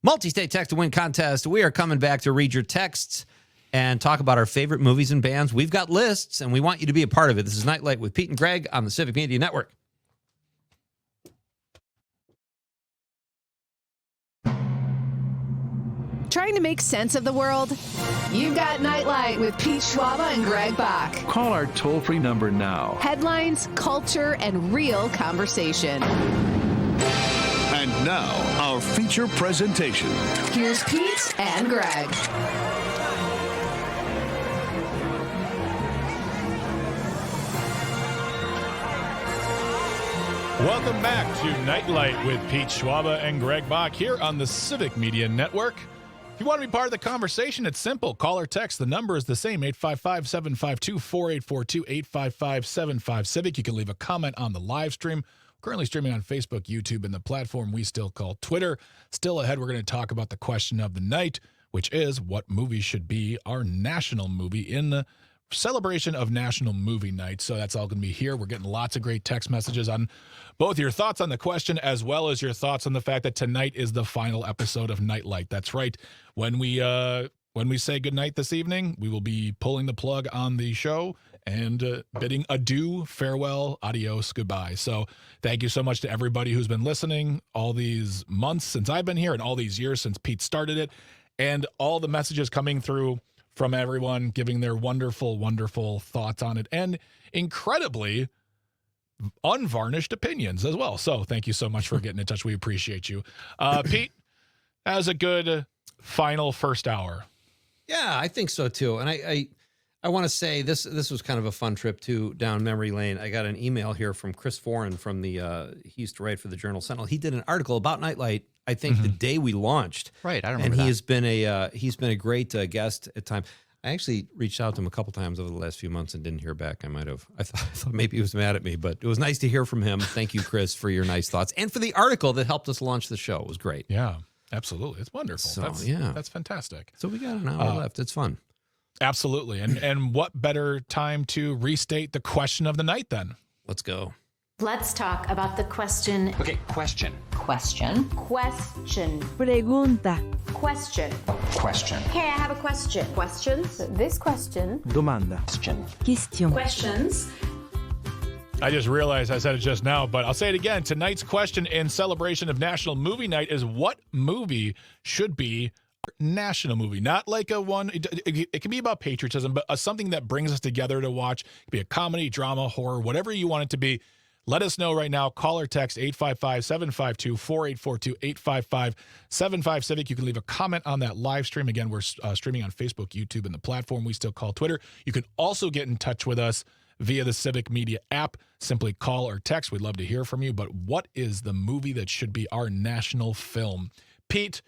multi-state text to win contest. We are coming back to read your texts and talk about our favorite movies and bands. We've got lists, and we want you to be a part of it. This is Nite Lite with Pete and Greg on the Civic Media Network. Trying to make sense of the world? You've got Nite Lite with Pete Schwaba and Greg Bach. Call our toll-free number now. Headlines, culture, and real conversation. And now, our feature presentation. Here's Pete and Greg. Welcome back to Nite Lite with Pete Schwaba and Greg Bach here on the Civic Media Network. If you want to be part of the conversation, it's simple. Call or text. The number is the same, 855-752-4842, 855-75-CIVIC. You can leave a comment on the live stream. Currently streaming on Facebook, YouTube, and the platform we still call Twitter. Still ahead, we're going to talk about the question of the night, which is what movie should be our national movie in the celebration of National Movie Night. So that's all going to be here. We're getting lots of great text messages on both your thoughts on the question as well as your thoughts on the fact that tonight is the final episode of Nite Lite. That's right. When we say goodnight this evening, we will be pulling the plug on the show and bidding adieu, farewell, adios, goodbye. So thank you so much to everybody who's been listening all these months since I've been here and all these years since Pete started it, and all the messages coming through from everyone giving their wonderful, wonderful thoughts on it and incredibly unvarnished opinions as well. So thank you so much for getting in touch. We appreciate you. Pete, that was a good final first hour. Yeah, I think so too. And I want to say this was kind of a fun trip too down memory lane. I got an email here from Chris Foran from he used to write for the Journal Sentinel. He did an article about Nite Lite, I think the day we launched. Right, I remember and that. he's been a great guest at times. I actually reached out to him a couple times over the last few months and didn't hear back. I thought maybe he was mad at me, but it was nice to hear from him. Thank you, Chris, for your nice thoughts and for the article that helped us launch the show. It was great. Yeah, absolutely. It's wonderful. So, That's fantastic. So we got an hour left. It's fun. Absolutely. And what better time to restate the question of the night then? Let's go. Let's talk about the question. Okay, question. Question. Question. Pregunta. Question. Question. Hey, I have a question. Questions? This question. Domanda. Question. Question. Questions. I just realized I said it just now, but I'll say it again. Tonight's question in celebration of National Movie Night is what movie should be national movie? Not like a one. It can be about patriotism, but something that brings us together to watch. It could be a comedy, drama, horror, whatever you want it to be. Let us know right now. Call or text 855-752-4842, 855-75-CIVIC. You can leave a comment on that live stream. Again, we're streaming on Facebook, YouTube, and the platform we still call Twitter. You can also get in touch with us via the Civic Media app. Simply call or text. We'd love to hear from you. But what is the movie that should be our national film? Pete,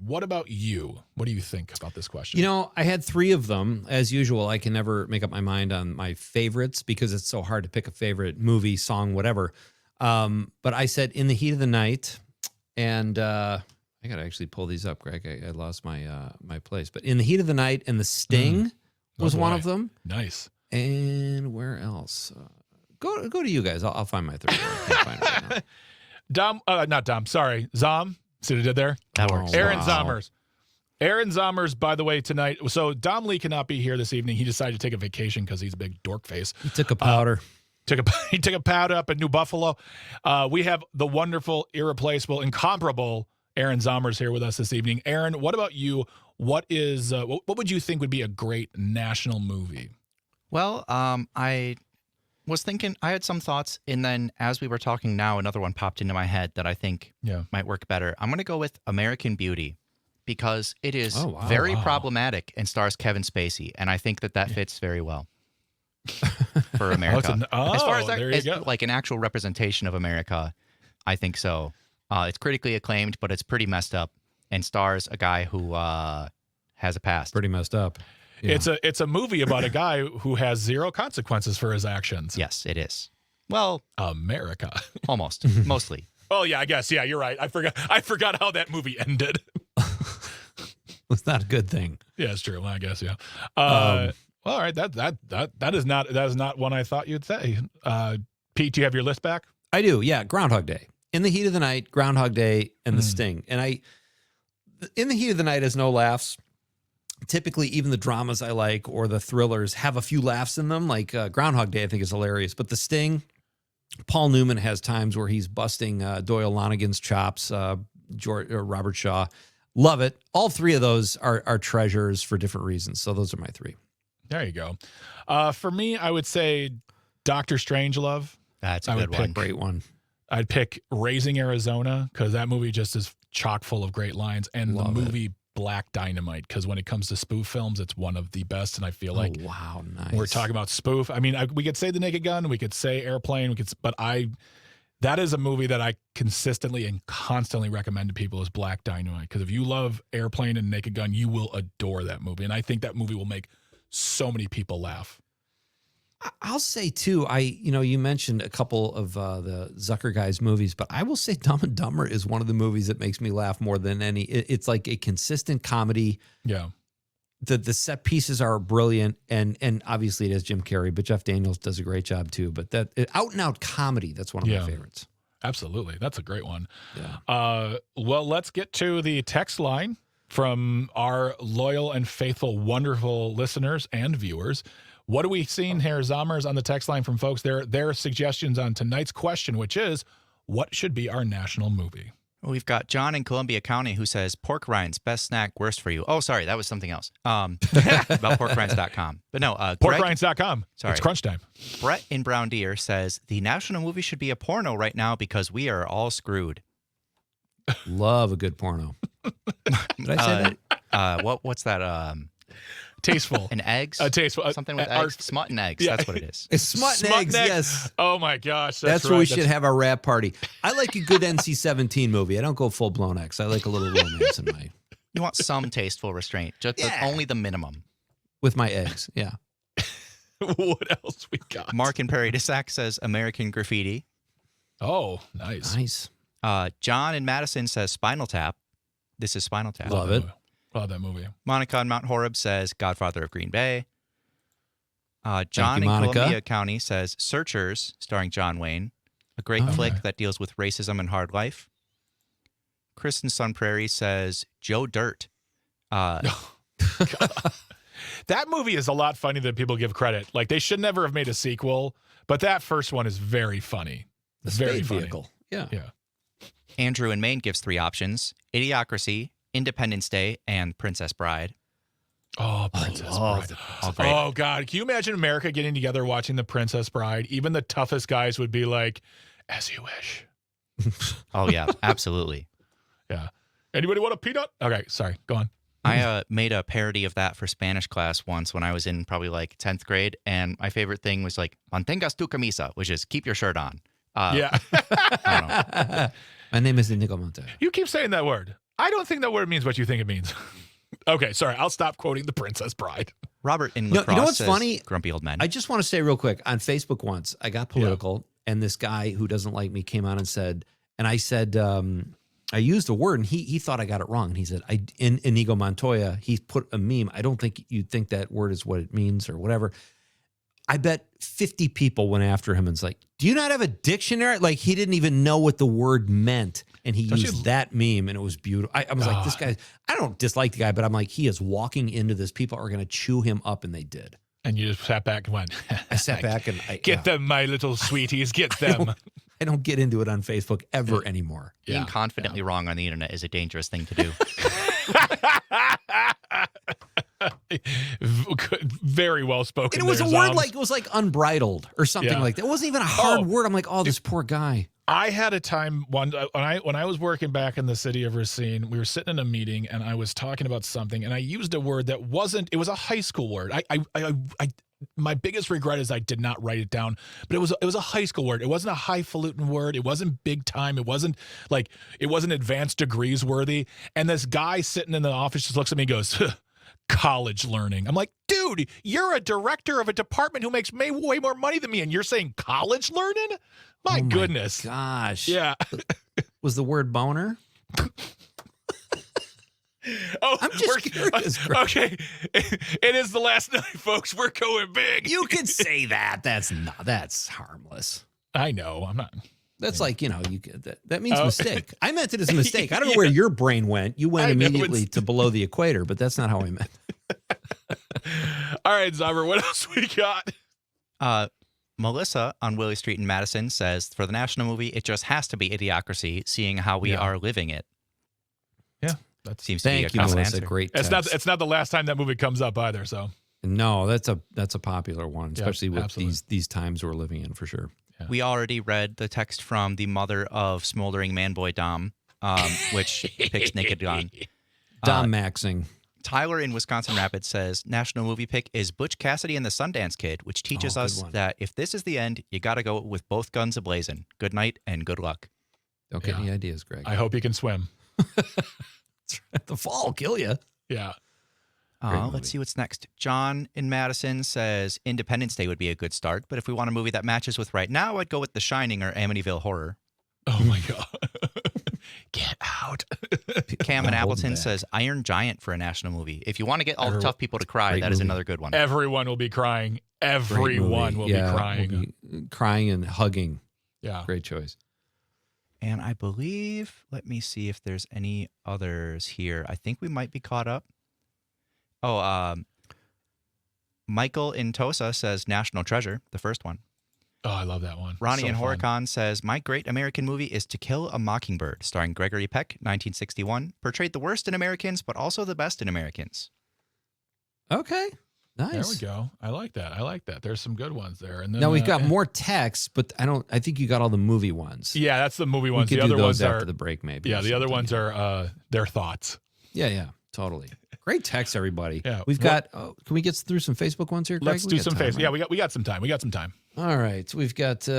what about you? What do you think about this question? You know, I had 3 of them. As usual, I can never make up my mind on my favorites because it's so hard to pick a favorite movie, song, whatever. But I said In the Heat of the Night, and I got to actually pull these up, Greg. I lost my my place. But In the Heat of the Night and The Sting was one of them. Nice. And where else? Go to you guys. I'll find my third one. I can't find it right now. Not Dom. Sorry, Zom. See what I did there? That works. Aaron Wow. Zomers. Aaron Zomers, by the way, tonight. So Dom Lee cannot be here this evening. He decided to take a vacation because he's a big dork face. He took a powder. He took a powder up in New Buffalo. We have the wonderful, irreplaceable, incomparable Aaron Zomers here with us this evening. Aaron, what about you? What would you think would be a great national movie? Well, I was thinking, I had some thoughts, and then as we were talking now, another one popped into my head that I think might work better. I'm going to go with American Beauty because it is very problematic and stars Kevin Spacey, and I think that fits very well for America. As far as like an actual representation of America, I think so. It's critically acclaimed, but it's pretty messed up and stars a guy who has a past. Pretty messed up. Yeah. It's a movie about a guy who has 0 consequences for his actions. Yes, it is. Well, America. Almost. Mostly. Oh yeah, I guess. Yeah, you're right. I forgot how that movie ended. It's not a good thing. Yeah, it's true. Well, I guess, yeah. Well, all right. That is not one I thought you'd say. Pete, do you have your list back? I do. Yeah. Groundhog Day. In the Heat of the Night, Groundhog Day, and The Sting. And In the Heat of the Night has no laughs. Typically, even the dramas I like or the thrillers have a few laughs in them. Like Groundhog Day, I think is hilarious. But The Sting, Paul Newman has times where he's busting Doyle Lonigan's chops, Robert Shaw. Love it. All 3 of those are treasures for different reasons. So those are my 3. There you go. For me, I would say Dr. Strangelove. That's a good one. Great one. I'd pick Raising Arizona because that movie just is chock full of great lines. And the movie Black Dynamite, because when it comes to spoof films, it's one of the best. And I feel like wow, nice. We're talking about spoof. I mean, we could say The Naked Gun, we could say Airplane, that is a movie that I consistently and constantly recommend to people is Black Dynamite. Because if you love Airplane and Naked Gun, you will adore that movie. And I think that movie will make so many people laugh. I'll say too, you mentioned a couple of the Zucker guys movies, but I will say Dumb and Dumber is one of the movies that makes me laugh more than any. It's like a consistent comedy. Yeah. The set pieces are brilliant, and obviously it has Jim Carrey, but Jeff Daniels does a great job too. But that out and out comedy, that's one of my favorites. Absolutely. That's a great one. Yeah. Well, let's get to the text line from our loyal and faithful, wonderful listeners and viewers. What are we seeing here, Zomers, on the text line from folks? Their suggestions on tonight's question, which is, what should be our national movie? Well, we've got John in Columbia County who says, pork rinds, best snack, worst for you. Oh, sorry, that was something else. About porkrinds.com. But no, porkrinds.com. Sorry. It's crunch time. Brett in Brown Deer says, the national movie should be a porno right now because we are all screwed. Love a good porno. Did I say that? What's that? Tasteful. And eggs? Tasteful. Something with eggs? Smut and eggs. Yeah. That's what it is. It's smut and eggs, yes. Oh, my gosh. That's where we should have our rap party. I like a good NC-17 movie. I don't go full-blown X. I like a little romance in my... You want some tasteful restraint, just only the minimum. With my eggs, yeah. What else we got? Mark in Prairie du Sac says American Graffiti. Oh, nice. Nice. John in Madison says Spinal Tap. This is Spinal Tap. Love it. Love that movie. Monica in Mount Horeb says Godfather of Green Bay. John in Monica. Columbia County says Searchers, starring John Wayne. A great flick that deals with racism and hard life. Chris in Sun Prairie says Joe Dirt. That movie is a lot funnier than people give credit. Like, they should never have made a sequel, but that first one is very funny. The very Spade funny. vehicle. Yeah. Andrew in Maine gives 3 options: Idiocracy, Independence Day, and Princess Bride. Oh, Princess Bride. All great. Oh, God. Can you imagine America getting together watching The Princess Bride? Even the toughest guys would be like, as you wish. Oh, yeah, absolutely. Yeah. Anybody want a peanut? Okay, sorry. Go on. I made a parody of that for Spanish class once when I was in probably like 10th grade, and my favorite thing was like, mantengas tu camisa, which is keep your shirt on. Yeah. I don't know. My name is Inigo Monte. You keep saying that word. I don't think that word means what you think it means. Okay, sorry. I'll stop quoting The Princess Bride. Robert in La Crosse you know what's says funny? Grumpy Old Men. I just want to say real quick, on Facebook once, I got political, and this guy who doesn't like me came on and said, and I said, I used a word, and he thought I got it wrong. And he said, in Inigo Montoya, he put a meme. I don't think you'd think that word is what it means or whatever. I bet 50 people went after him and was like, do you not have a dictionary? Like, he didn't even know what the word meant. And he used that meme, and it was beautiful. I was like, this guy, I don't dislike the guy, but I'm like, he is walking into this. People are going to chew him up, and they did. And you just sat back and went, I sat back and get them, my little sweeties, get them. I don't get into it on Facebook ever anymore. Being confidently wrong on the internet is a dangerous thing to do. Very well spoken. And it was there, a word Zoms. like, it was like unbridled or something like that. It wasn't even a hard word. I'm like, oh, this poor guy. I had a time when I was working back in the city of Racine, we were sitting in a meeting and I was talking about something and I used a word that wasn't, it was a high school word. My biggest regret is I did not write it down, but it was a high school word. It wasn't a highfalutin word. It wasn't big time. It wasn't advanced degrees worthy. And this guy sitting in the office just looks at me and goes, college learning. I'm like, dude, you're a director of a department who makes way more money than me, and you're saying college learning? My goodness. Gosh. Yeah. Was the word boner? Oh, I'm just curious. Okay. It is the last night, folks. We're going big. You can say that. That's harmless. I know. I'm not. That's like, that means mistake. I meant it as a mistake. I don't know where your brain went. You went immediately to below the equator, but that's not how I meant. All right, Zomer, what else we got? Melissa on Willie Street in Madison says, for the national movie, it just has to be Idiocracy, seeing how we are living it. Yeah. That seems to be a Thank you, common Melissa. answer. Great It's text. not the last time that movie comes up either, so. No, that's a popular one, especially with absolutely. these times we're living in, for sure. Yeah. We already read the text from the mother of Smoldering Manboy Dom, which picks Naked Gun. Dom Maxing. Tyler in Wisconsin Rapids says, national movie pick is Butch Cassidy and the Sundance Kid, which teaches us that if this is the end, you got to go with both guns ablazing. Good night and good luck. Don't get any ideas, Greg. I hope he can swim. The fall will kill you. Yeah. Let's see what's next. John in Madison says Independence Day would be a good start, but if we want a movie that matches with right now, I'd go with The Shining or Amityville Horror. Oh, my God. Get out. Cam in Appleton says Iron Giant for a national movie. If you want to get all the tough people to cry, that is another good one. Everyone will be crying. Everyone will be crying. Crying and hugging. Yeah. Great choice. And I believe, let me see if there's any others here. I think we might be caught up. Oh, Michael in Tosa says National Treasure, the first one. Oh, I love that one. Ronnie So in fun. Horicon says, my great American movie is To Kill a Mockingbird, starring Gregory Peck, 1961. Portrayed the worst in Americans, but also the best in Americans. Okay. Nice. There we go. I like that. There's some good ones there. And then, Now we've got more text, but I think you got all the movie ones. Yeah, that's the movie ones. We could the do other those ones after are the break, maybe. Yeah, the other ones are their thoughts. Yeah, totally. Great text, everybody. Yeah. We've got. Can we get through some Facebook ones here, Greg? Let's do some Facebook. Right? Yeah, we got some time. We got some time. All right, we've got. Where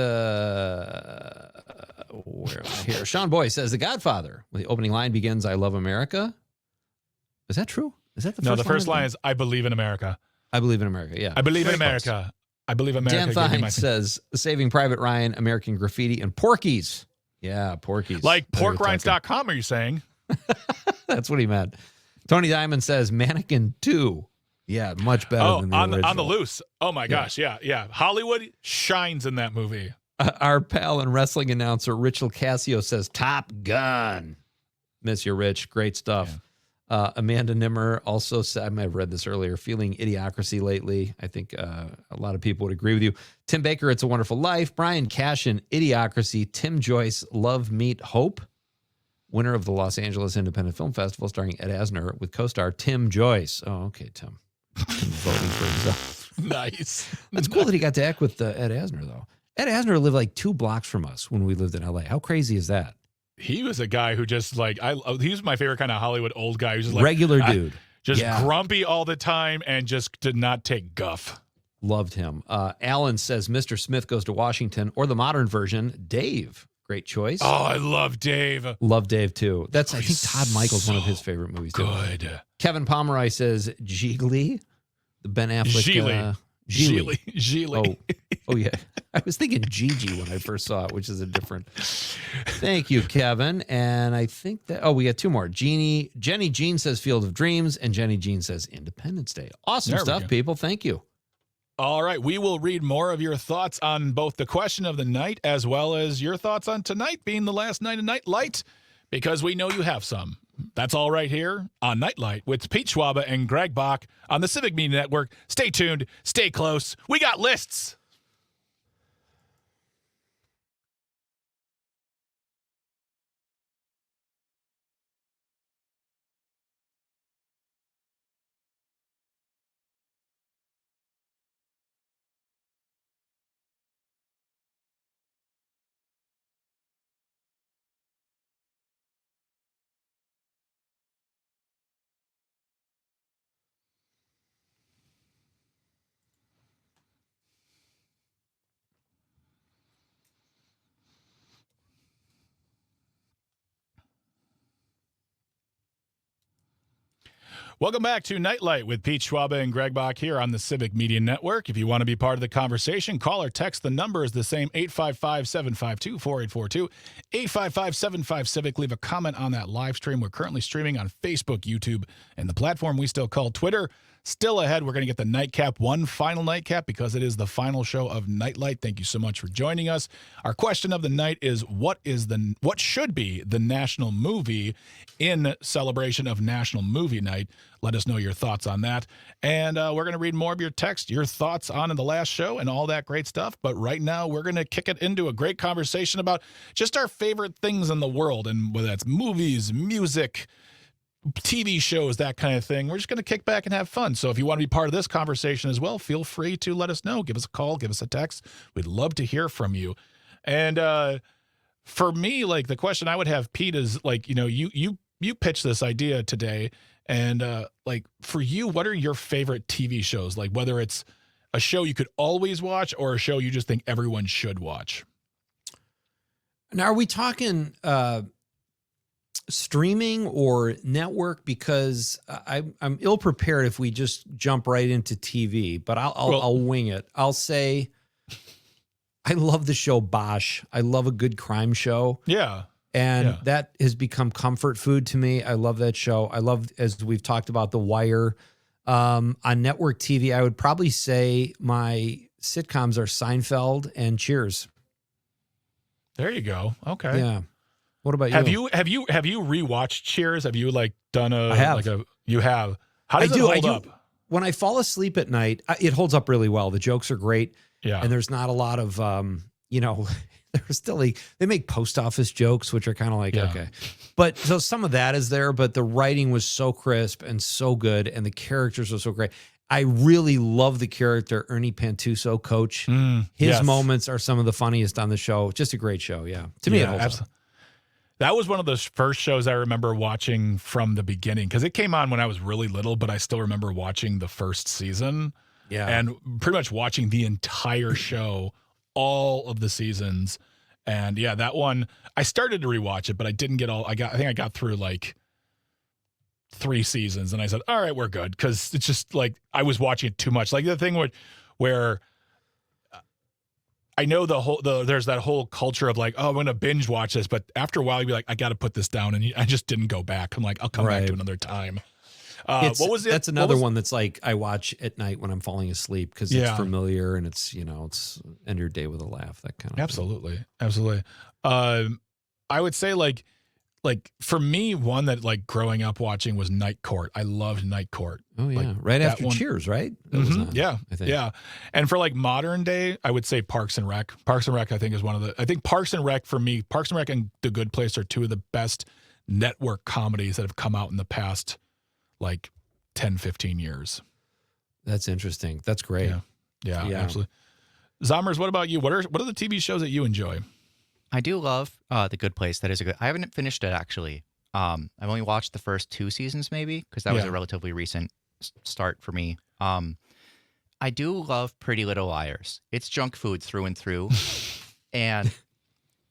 am I here? Sean Boy says The Godfather. The opening line begins, "I love America." Is that true? Is that the first line? No, the first line is, "I believe in America." I believe in America. Yeah, I believe in America. I believe America. Dan Thine says Saving Private Ryan, American Graffiti, and Porky's. Yeah, Porky's. Like porkrinds.com, are you saying? That's what he meant. Tony Diamond says Mannequin 2. Yeah, much better than the original. On the loose. Oh, my gosh. Yeah. Hollywood shines in that movie. Our pal and wrestling announcer, Rich Casio, says Top Gun. Miss you, Rich. Great stuff. Yeah. Amanda Nimmer also said, I might have read this earlier, feeling Idiocracy lately. I think a lot of people would agree with you. Tim Baker, It's a Wonderful Life. Brian Cashin, Idiocracy. Tim Joyce, Love, Meet, Hope. Winner of the Los Angeles Independent Film Festival, starring Ed Asner with co-star Tim Joyce. Oh, okay, Tim. Voting for himself. Nice. That's cool that he got to act with Ed Asner, though. Ed Asner lived like 2 blocks from us when we lived in L.A. How crazy is that? He was a guy who just he was my favorite kind of Hollywood old guy. He was just like regular dude. Just grumpy all the time and just did not take guff. Loved him. Alan says Mr. Smith Goes to Washington, or the modern version, Dave. Great choice. Oh, I love Dave. Love Dave, too. I think Todd Michael's one of his favorite movies, too. Good. Kevin Pomeroy says Gigli, the Ben Affleck. Gigli. Oh, yeah. I was thinking Gigi when I first saw it, which is a different. Thank you, Kevin. And I think that, we got 2 more. Jenny Jean says Field of Dreams, and Jenny Jean says Independence Day. Awesome stuff, people. Thank you. All right. We will read more of your thoughts on both the question of the night as well as your thoughts on tonight being the last night of Nite Lite, because we know you have some. That's all right here on Nite Lite with Pete Schwaba and Greg Bach on the Civic Media Network. Stay tuned. Stay close. We got lists. Welcome back to Nite Lite with Pete Schwaba and Greg Bach here on the Civic Media Network. If you want to be part of the conversation, call or text. The number is the same, 855-752-4842, 855-75-CIVIC. Leave a comment on that live stream. We're currently streaming on Facebook, YouTube, and the platform we still call Twitter. Still ahead, we're going to get the nightcap, one final nightcap, because it is the final show of Nite Lite. Thank you so much for joining us. Our question of the night is, what should be the national movie in celebration of National Movie Night? Let us know your thoughts on that. And we're going to read more of your text, your thoughts on the last show and all that great stuff. But right now, we're going to kick it into a great conversation about just our favorite things in the world, and whether that's movies, music, TV shows, that kind of thing. We're just going to kick back and have fun. So if you want to be part of this conversation as well, feel free to let us know. Give us a call, give us a text. We'd love to hear from you. And for me, like, the question I would have, Pete, is like, you pitched this idea today, and like, for you, what are your favorite TV shows? Like, whether it's a show you could always watch or a show you just think everyone should watch. Now, are we talking streaming or network? Because I'm ill prepared if we just jump right into TV, but I'll wing it. I'll say I love the show Bach. I love a good crime show. Yeah. And that has become comfort food to me. I love that show. I love, as we've talked about, The Wire. On network TV, I would probably say my sitcoms are Seinfeld and Cheers. There you go. Okay. Yeah. What about you? Have you rewatched Cheers? Have you done a? I have. You have. How does it hold up? When I fall asleep at night, it holds up really well. The jokes are great. Yeah. And there's not a lot of there's still they make post office jokes, which are kind of like, okay. But so some of that is there, but the writing was so crisp and so good, and the characters were so great. I really love the character Ernie Pantuso, Coach. His moments are some of the funniest on the show. Just a great show, yeah. To me, it holds up. That was one of those first shows I remember watching from the beginning because it came on when I was really little, but I still remember watching the first season. Yeah. And pretty much watching the entire show, all of the seasons. And yeah, that one, I started to rewatch it, but I didn't get I think I got through like 3 seasons and I said, all right, we're good. Cause it's just like, I was watching it too much. Like the thing where I know there's that whole culture of like, oh, I'm going to binge watch this. But after a while, you'd be like, I got to put this down. And I just didn't go back. I'm like, I'll come back to another time. That's another one that's like I watch at night when I'm falling asleep because it's familiar and it's end your day with a laugh, that kind of thing. Absolutely. I would say like for me, one that like growing up watching was Night Court. I loved Night Court. Oh yeah, like, right after Cheers, right? That was on, yeah, I think. Yeah. And for like modern day, I would say Parks and Rec. Parks and Rec, I think, is one of the. I think Parks and Rec for me, Parks and Rec and The Good Place are two of the best network comedies that have come out in the past like 10, 15 years. That's interesting. That's great. Yeah, absolutely. Zomers, what about you? What are the TV shows that you enjoy? I do love The Good Place. That is a good. I haven't finished it actually. I've only watched the first 2 seasons maybe because that was a relatively recent start for me. I do love Pretty Little Liars. It's junk food through and through, and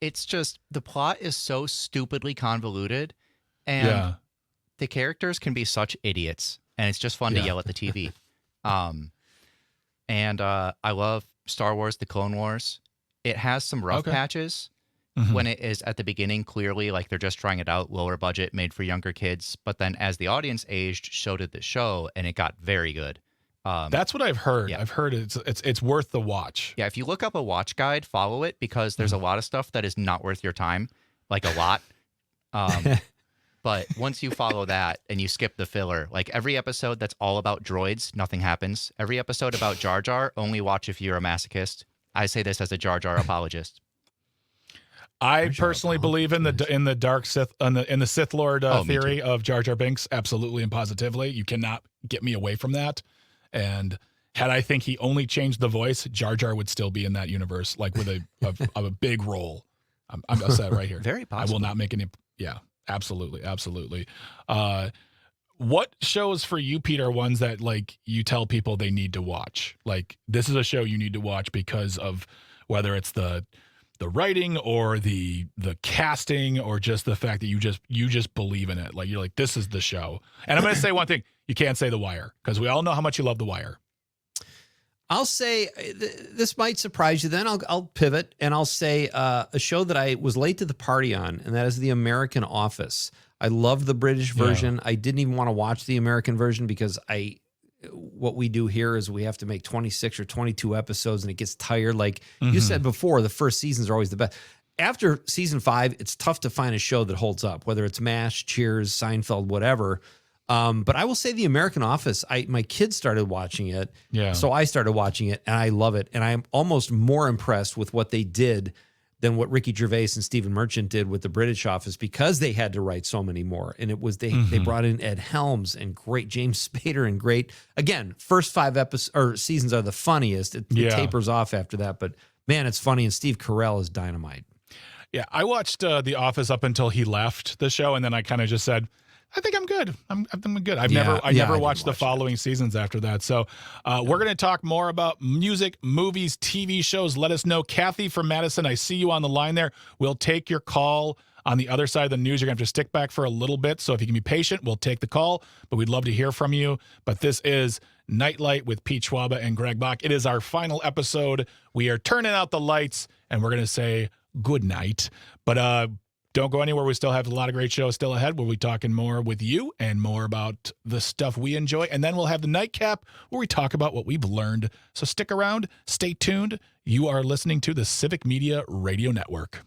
it's just the plot is so stupidly convoluted, and the characters can be such idiots, and it's just fun to yell at the TV. And I love Star Wars: The Clone Wars. It has some rough patches. When it is at the beginning, clearly like they're just trying it out, lower budget, made for younger kids. But then as the audience aged, so did the show, and it got very good. That's what I've heard. Yeah. I've heard it's worth the watch. Yeah, if you look up a watch guide, follow it because there's a lot of stuff that is not worth your time, like a lot. But once you follow that and you skip the filler, like every episode that's all about droids, nothing happens. Every episode about Jar Jar, only watch if you're a masochist. I say this as a Jar Jar apologist. I personally believe in the dark Sith in the Sith Lord theory of Jar Jar Binks, absolutely and positively. You cannot get me away from that. And had I think he only changed the voice, Jar Jar would still be in that universe, like with a big role. I'm saying right here. Very possible. I will not make any. Yeah, absolutely. What shows for you, Pete, are ones that like you tell people they need to watch? Like this is a show you need to watch because of whether it's the writing or the casting or just the fact that you just believe in it. Like you're like, this is the show. And I'm going to say one thing. You can't say The Wire because we all know how much you love The Wire. I'll say this might surprise you. Then I'll pivot and I'll say a show that I was late to the party on, and that is The American Office. I love the British version. I didn't even want to watch the American version because what we do here is we have to make 26 or 22 episodes and it gets tired. Like you said before, the first seasons are always the best. After season 5, it's tough to find a show that holds up, whether it's MASH, Cheers, Seinfeld, whatever. But I will say The American Office, my kids started watching it. Yeah. So I started watching it and I love it. And I'm almost more impressed with what they did than what Ricky Gervais and Stephen Merchant did with the British Office because they had to write so many more. And it was they brought in Ed Helms and great James Spader and great, again, first 5 episodes or seasons are the funniest. It tapers off after that, but man, it's funny. And Steve Carell is dynamite. Yeah, I watched The Office up until he left the show, and then I kind of just said, I think I'm good. I'm good. I never watched the following seasons after that. So we're going to talk more about music, movies, TV shows. Let us know. Kathy from Madison, I see you on the line there. We'll take your call on the other side of the news. You're going to have to stick back for a little bit. So if you can be patient, we'll take the call. But we'd love to hear from you. But this is Nite Lite with Pete Schwaba and Greg Bach. It is our final episode. We are turning out the lights, and we're going to say good night. But don't go anywhere. We still have a lot of great shows still ahead. We'll be talking more with you and more about the stuff we enjoy. And then we'll have the nightcap where we talk about what we've learned. So stick around. Stay tuned. You are listening to the Civic Media Radio Network.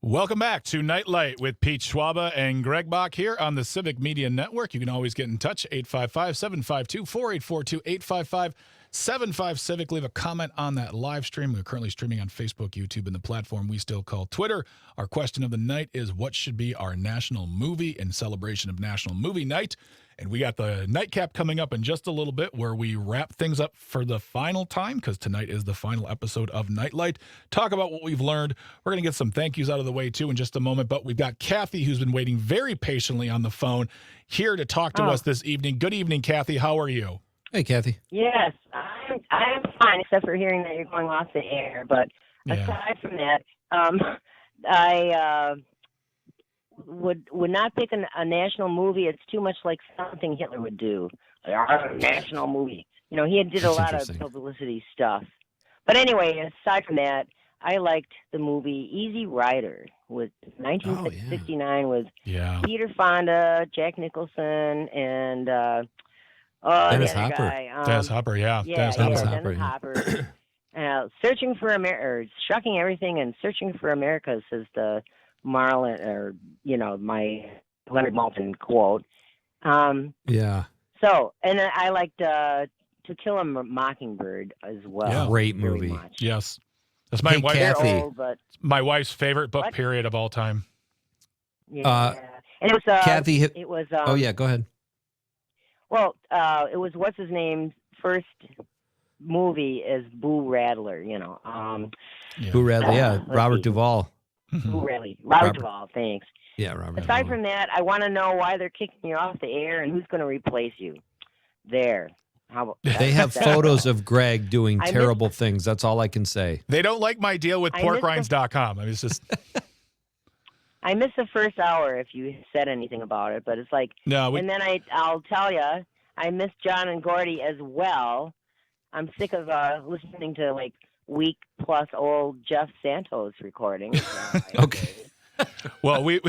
Welcome back to Nite Lite with Pete Schwaba and Greg Bach here on the Civic Media Network. You can always get in touch, 855-752-4842, 855-75-CIVIC. Leave a comment on that live stream. We're currently streaming on Facebook, YouTube, and the platform we still call Twitter. Our question of the night is, what should be our national movie in celebration of National Movie Night? And we got the nightcap coming up in just a little bit where we wrap things up for the final time because tonight is the final episode of Nite Lite. Talk about what we've learned. We're going to get some thank yous out of the way, too, in just a moment. But we've got Kathy, who's been waiting very patiently on the phone, here to talk to us this evening. Good evening, Kathy. How are you? Hey, Kathy. Yes, I'm fine, except for hearing that you're going off the air. But aside from that, I would not pick a national movie. It's too much like something Hitler would do. Our national movie. You know, he did a lot of publicity stuff. But anyway, aside from that, I liked the movie Easy Rider with 1969 with Peter Fonda, Jack Nicholson, and Dennis Hopper. Guy. Dennis Hopper, Dennis Hopper. Searching for America, Shucking Everything and Searching for America, says the Marlon, or my Leonard Maltin quote. So, and I liked To Kill a Mockingbird as well. Yeah. Great movie. Yes, that's my my wife's favorite book period of all time. Yeah, and it was Kathy. It was. Oh yeah, go ahead. Well, it was what's his name's first movie as Boo Rattler. Boo Rattler. Robert Duvall. Boo Rattler. Robert Duvall. Thanks. Yeah, Robert. Aside from that, I want to know why they're kicking you off the air and who's going to replace you. There. They have photos of Greg doing terrible things. That's all I can say. They don't like my deal with porkrinds.com. I mean, it's just. I missed the first hour if you said anything about it, but it's like, and then I'll tell you, I missed John and Gordy as well. I'm sick of listening to like week-plus-old Jeff Santos recordings. Okay. Well, we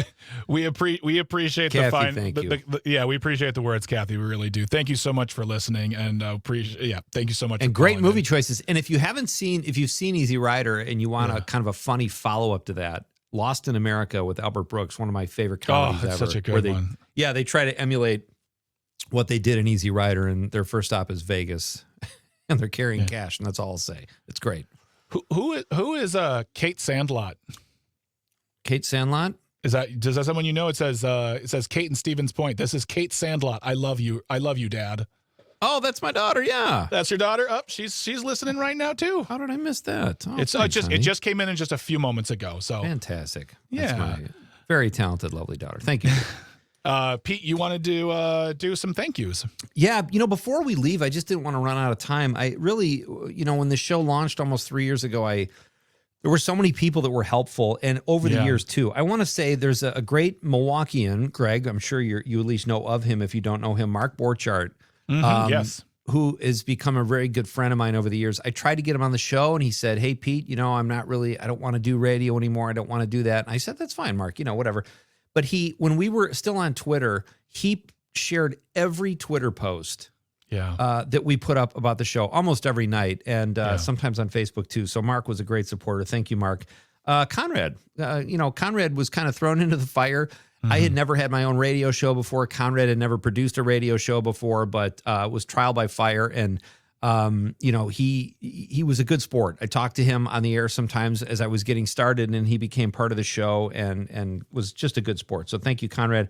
appreciate Kathy, the fine. Thank you. We appreciate the words, Kathy. We really do. Thank you so much for listening, and thank you so much. And great movie choices. And if you've seen Easy Rider and you want a kind of a funny follow-up to that, Lost in America with Albert Brooks, one of my favorite comedies ever. Such a good one. Yeah, they try to emulate what they did in Easy Rider, and their first stop is Vegas, and they're carrying cash, and that's all I'll say. It's great. Who is Kate Sandlot? Kate Sandlot? Does that someone you know? It says Kate and Stevens Point. This is Kate Sandlot. I love you, Dad. Oh, that's my daughter. Yeah, that's your daughter. Up, she's listening right now too. How did I miss that? Oh, it just came in just a few moments ago. So fantastic. Yeah, that's my very talented, lovely daughter. Thank you. Pete, you want to do some thank yous? Yeah, before we leave, I just didn't want to run out of time. I really, when the show launched almost 3 years ago, there were so many people that were helpful, and over the years too. I want to say there's a great Milwaukeean, Greg. I'm sure you at least know of him if you don't know him, Mark Borchardt. Yes. Who has become a very good friend of mine over the years. I tried to get him on the show, and he said, "Hey, Pete, I don't want to do radio anymore. I don't want to do that." And I said, "That's fine, Mark, whatever." But when we were still on Twitter, he shared every Twitter post that we put up about the show almost every night, and sometimes on Facebook too. So Mark was a great supporter. Thank you, Mark. Conrad, Conrad was kind of thrown into the fire. I had never had my own radio show before. Conrad had never produced a radio show before, but was trial by fire. And, he was a good sport. I talked to him on the air sometimes as I was getting started, and he became part of the show and was just a good sport. So thank you, Conrad.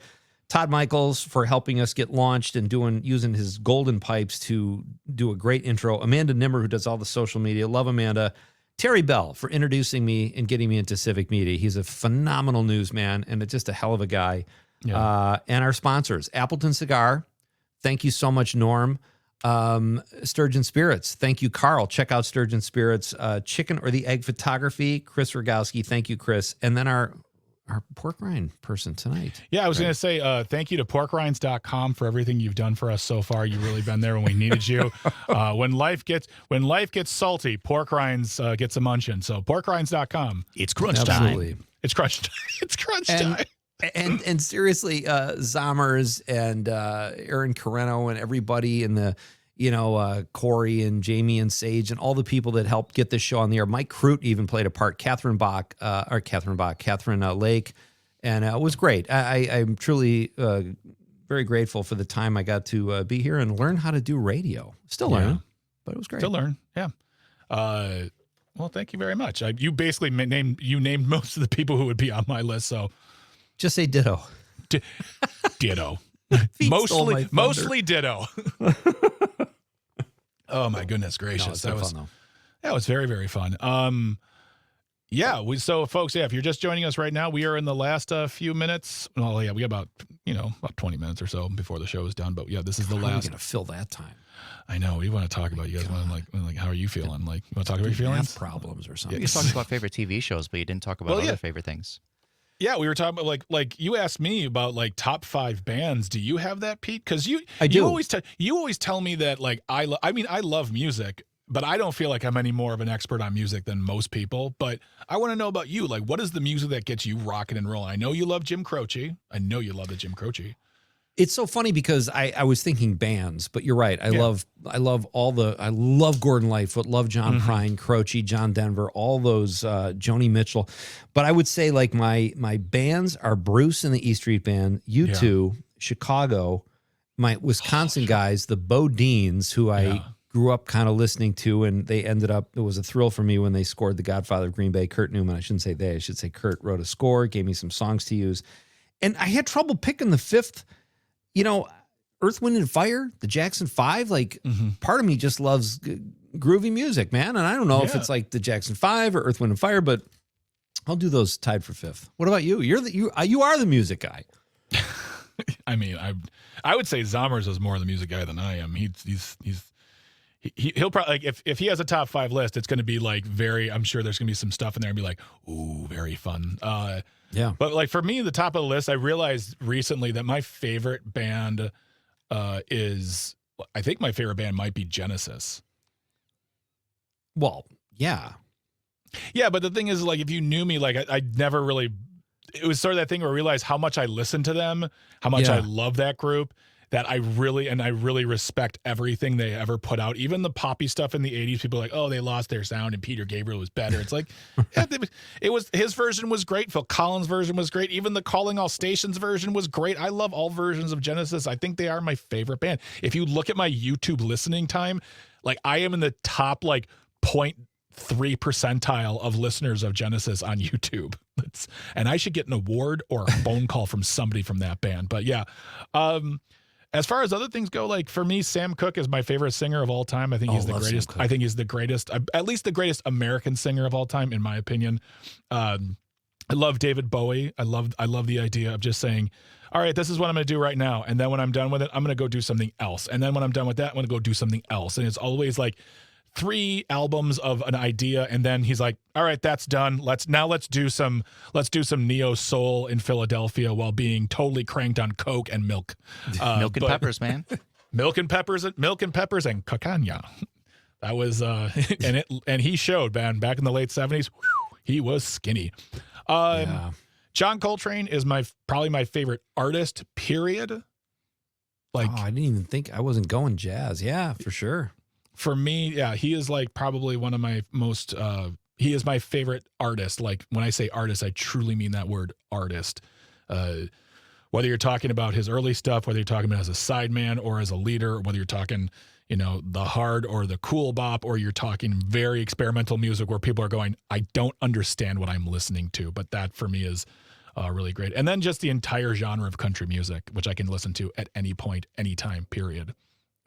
Todd Michaels for helping us get launched and using his golden pipes to do a great intro. Amanda Nimmer, who does all the social media. Love Amanda. Terry Bell for introducing me and getting me into Civic Media. He's a phenomenal newsman and just a hell of a guy. Yeah. And our sponsors, Appleton Cigar. Thank you so much, Norm. Sturgeon Spirits. Thank you, Carl. Check out Sturgeon Spirits. Chicken or the Egg Photography. Chris Rogowski. Thank you, Chris. And then our pork rind person tonight. Yeah, I was going to say thank you to porkrinds.com for everything you've done for us so far. You've really been there when we needed you. When life gets salty, pork rinds gets a munchin'. So porkrinds.com. It's crunch Absolutely. time. It's crunch time. It's crunch time. And seriously, Zomers and Aaron Carreno and everybody in the Corey and Jamie and Sage and all the people that helped get this show on the air. Mike Crute even played a part. Catherine Lake, and it was great. I'm truly very grateful for the time I got to be here and learn how to do radio. Still learning, but it was great. Still learn, yeah. Well, thank you very much. You basically named most of the people who would be on my list. So just say ditto. Ditto. Mostly ditto. Oh my goodness gracious! That was fun, though. That was very, very fun. So folks, if you're just joining us right now, we are in the last few minutes. Well, yeah, we got about 20 minutes or so before the show is done. But yeah, this is the last. How are we gonna fill that time? I know. We want to talk about you guys. Want like how are you feeling? Like, you want to talk about your feelings? Math problems or something. You talked about favorite TV shows, but you didn't talk about other favorite things. Yeah, we were talking about like you asked me about like top 5 bands. Do you have that, Pete? Because you always tell me that like I love music, but I don't feel like I'm any more of an expert on music than most people. But I want to know about you. Like, what is the music that gets you rocking and rolling? I know you love Jim Croce. I know you love the Jim Croce. It's so funny because I was thinking bands, but you're right. I love Gordon Lightfoot, love John Prine, Croce, John Denver, all those Joni Mitchell. But I would say like my bands are Bruce and the E Street Band, U2, Chicago, my Wisconsin guys, the Bodines, who I grew up kind of listening to, and they ended up, it was a thrill for me when they scored The Godfather of Green Bay. Kurt Newman, I shouldn't say they, I should say Kurt wrote a score, gave me some songs to use. And I had trouble picking the fifth. Earth, Wind, and Fire, the Jackson 5, like part of me just loves groovy music, man. And I don't know if it's like the Jackson 5 or Earth, Wind, and Fire, but I'll do those tied for fifth. What about you? You are the music guy. I mean, I would say Zomers is more the music guy than I am. He'll probably, like, if he has a top 5 list, it's going to be like I'm sure there's going to be some stuff in there and be like, ooh, very fun. Yeah. But like for me, the top of the list, I realized recently that my favorite band I think my favorite band might be Genesis. Well, yeah. Yeah, but the thing is, like, if you knew me, like, I never really, it was sort of that thing where I realized how much I listened to them, how much I love that group, that I really respect everything they ever put out. Even the poppy stuff in the 80s, people are like, oh, they lost their sound and Peter Gabriel was better. It's like, his version was great. Phil Collins' version was great. Even the Calling All Stations version was great. I love all versions of Genesis. I think they are my favorite band. If you look at my YouTube listening time, like I am in the top like 0.3 percentile of listeners of Genesis on YouTube. And I should get an award or a phone call from somebody from that band. But yeah, as far as other things go, like for me, Sam Cooke is my favorite singer of all time. I think he's the greatest. I think he's the greatest, at least the greatest American singer of all time, in my opinion. I love David Bowie. I love the idea of just saying, all right, this is what I'm going to do right now. And then when I'm done with it, I'm going to go do something else. And then when I'm done with that, I'm going to go do something else. And it's always like 3 albums of an idea, and then he's like, all right, that's done. Let's do some neo soul in Philadelphia while being totally cranked on coke and milk. Milk and peppers, man. Milk and peppers and cocaña. That was and he showed, man, back in the late 70s, he was skinny. John Coltrane is probably my favorite artist, period. Like, I didn't even think, I wasn't going jazz. Yeah, for sure. For me, yeah, he is like probably one of my most, he is my favorite artist. Like when I say artist, I truly mean that word, artist. Whether you're talking about his early stuff, whether you're talking about as a sideman or as a leader, whether you're talking, the hard or the cool bop, or you're talking very experimental music where people are going, I don't understand what I'm listening to. But that for me is really great. And then just the entire genre of country music, which I can listen to at any point, anytime, period.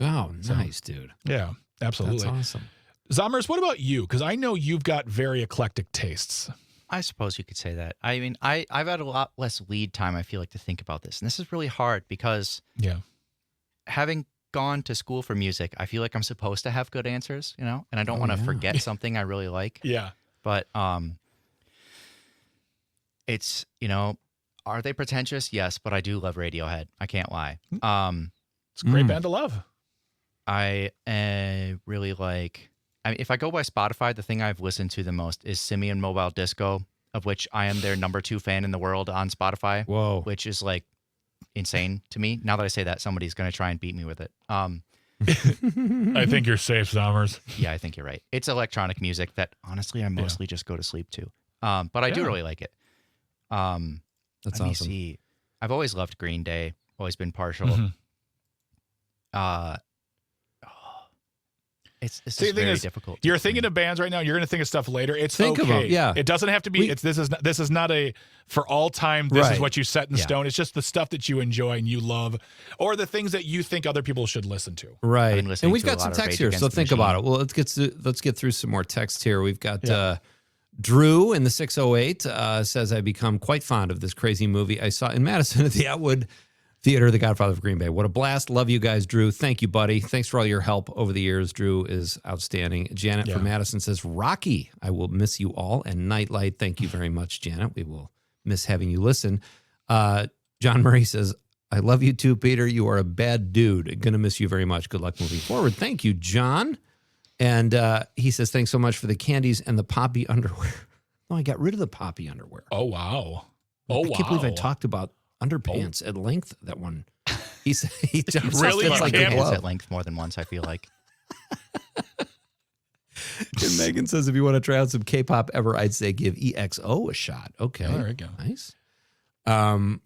Oh, nice, dude. Yeah. Absolutely. That's awesome. Zomers, what about you? Because I know you've got very eclectic tastes. I suppose you could say that. I mean, I've had a lot less lead time, I feel like, to think about this. And this is really hard because having gone to school for music, I feel like I'm supposed to have good answers, and I don't want to forget something I really like. Yeah. But it's, are they pretentious? Yes, but I do love Radiohead. I can't lie. It's a great band to love. I really like, if I go by Spotify, the thing I've listened to the most is Simeon Mobile Disco, of which I am their number 2 fan in the world on Spotify. Whoa. Which is like insane to me. Now that I say that, somebody's going to try and beat me with it. I think you're safe, Zomers. Yeah, I think you're right. It's electronic music that honestly I mostly just go to sleep to. But I do really like it. That's let me awesome. see. I've always loved Green Day. Always been partial. It's See, the thing very is, difficult. You're thinking of bands right now. You're going to think of stuff later. It's Think of okay. them, yeah. It doesn't have to be. This is not a for all time. This is Right. what you set in Yeah. stone. It's just the stuff that you enjoy and you love, or the things that you think other people should listen to. Right. been listening And we've to a got some lot of text Rage here, Against so the think about it. Machine. Well, let's get through some more text here. We've got Drew in the 608 says, I become quite fond of this crazy movie I saw in Madison at the Atwood Theater, The Godfather of Green Bay. What a blast. Love you guys, Drew. Thank you, buddy. Thanks for all your help over the years. Drew is outstanding. Janet from Madison says, Rocky, I will miss you all. And Nite Lite, thank you very much, Janet. We will miss having you listen. John Murray says, I love you too, Peter. You are a bad dude. Gonna miss you very much. Good luck moving forward. Thank you, John. And he says, thanks so much for the candies and the poppy underwear. No, I got rid of the poppy underwear. Oh, wow. I can't believe I talked about underpants at length that one. He jumps Really? up, You like a can't? glove. at length more than once, I feel like. And Megan says, if you want to try out some K-pop ever, I'd say give EXO a shot. Okay. Oh, there you go. Nice. And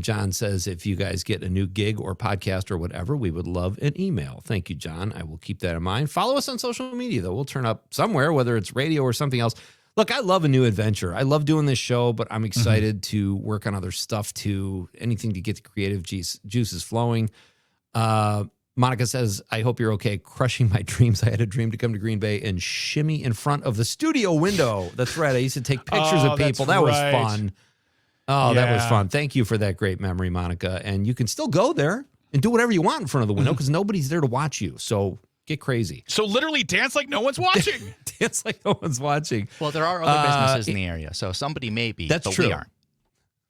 John says, if you guys get a new gig or podcast or whatever, we would love an email. Thank you, John. I will keep that in mind. Follow us on social media, though. We'll turn up somewhere, whether it's radio or something else. Look, I love a new adventure. I love doing this show, but I'm excited to work on other stuff too. Anything to get the creative juices flowing. Monica says, I hope you're okay crushing my dreams. I had a dream to come to Green Bay and shimmy in front of the studio window. That's right. I used to take pictures of people. That was fun. Oh, that was fun. Thank you for that great memory, Monica. And you can still go there and do whatever you want in front of the window because nobody's there to watch you. So get crazy. So literally dance like no one's watching. Dance like no one's watching. Well, there are other businesses in the area, so somebody may be, That's but true. we aren't.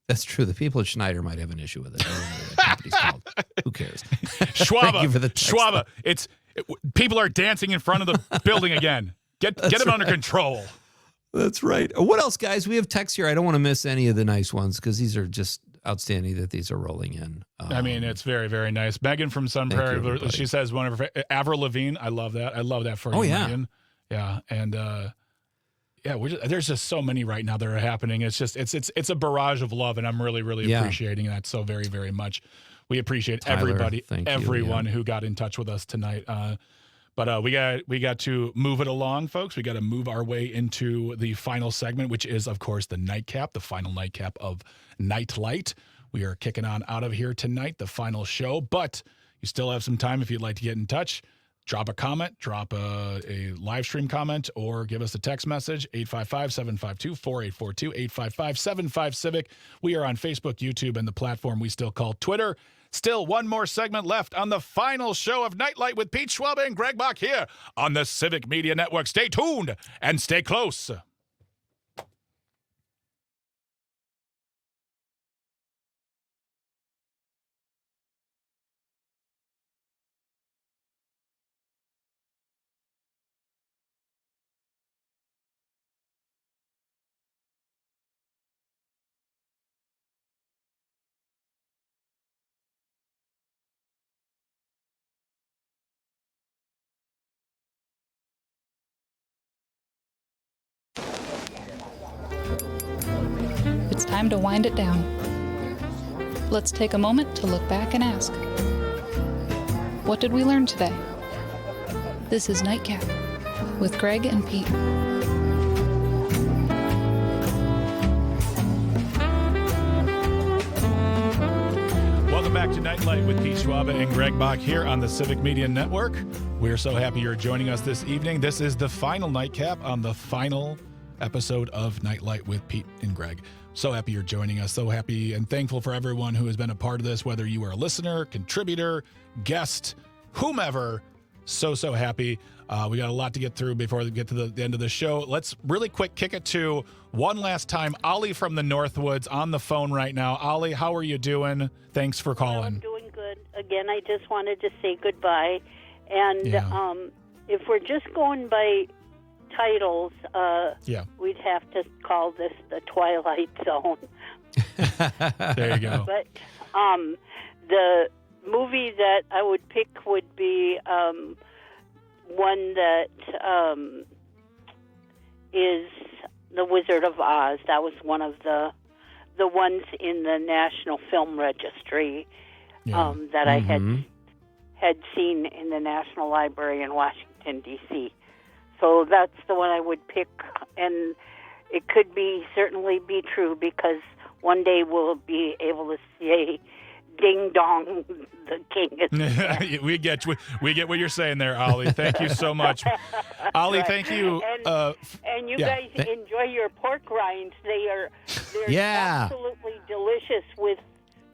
That's true. The people at Schneider might have an issue with it. I don't know what that company's called. Who cares? Schwaba. Thank you for the text. Schwaba. People are dancing in front of the building again. Get them under control. That's right. What else, guys? We have texts here. I don't want to miss any of the nice ones because these are just outstanding that these are rolling in. I mean, it's very, very nice. Megan from Sun Thank you, Prairie, everybody. she says one of her Avril Lavigne. I love that. I love that for you, yeah. Megan. Yeah, and there's just so many right now that are happening. It's just it's a barrage of love, and I'm really, really appreciating that so very, very much. We appreciate Tyler, everybody, thank you, everyone who got in touch with us tonight. But we got to move it along, folks. We got to move our way into the final segment, which is, of course, the nightcap, the final nightcap of Nite Lite. We are kicking on out of here tonight, the final show. But you still have some time if you'd like to get in touch. Drop a comment, drop a live stream comment, or give us a text message, 855-752-4842, 855-75-CIVIC. We are on Facebook, YouTube, and the platform we still call Twitter. Still one more segment left on the final show of Nite Lite with Pete Schwaba and Greg Bach here on the Civic Media Network. Stay tuned and stay close. It's time to wind it down. Let's take a moment to look back and ask, what did we learn today? This is Nightcap with Greg and Pete. Welcome back to Nite Lite with Pete Schwaba and Greg Bach here on the Civic Media Network. We're so happy you're joining us this evening. This is the final nightcap on the final episode of Nite Lite with Pete and Greg. So happy you're joining us. So happy and thankful for everyone who has been a part of this, whether you are a listener, contributor, guest, whomever. So happy. We got a lot to get through before we get to the end of the show. Let's really quick kick it to one last time. Ollie from the Northwoods on the phone right now. Ollie, how are you doing? Thanks for calling. I'm doing good. Again, I just wanted to say goodbye. And if we're just going by titles, we'd have to call this the Twilight Zone. There you go. But the movie that I would pick would be one that is The Wizard of Oz. That was one of the ones in the National Film Registry that I had seen in the National Library in Washington, D.C. So that's the one I would pick, and it could certainly be true, because one day we'll be able to say, "Ding dong, the king is dead." we get what you're saying there, Ollie. Thank you so much, Ollie. Right. Thank you. And you guys enjoy your pork rinds. They're absolutely delicious with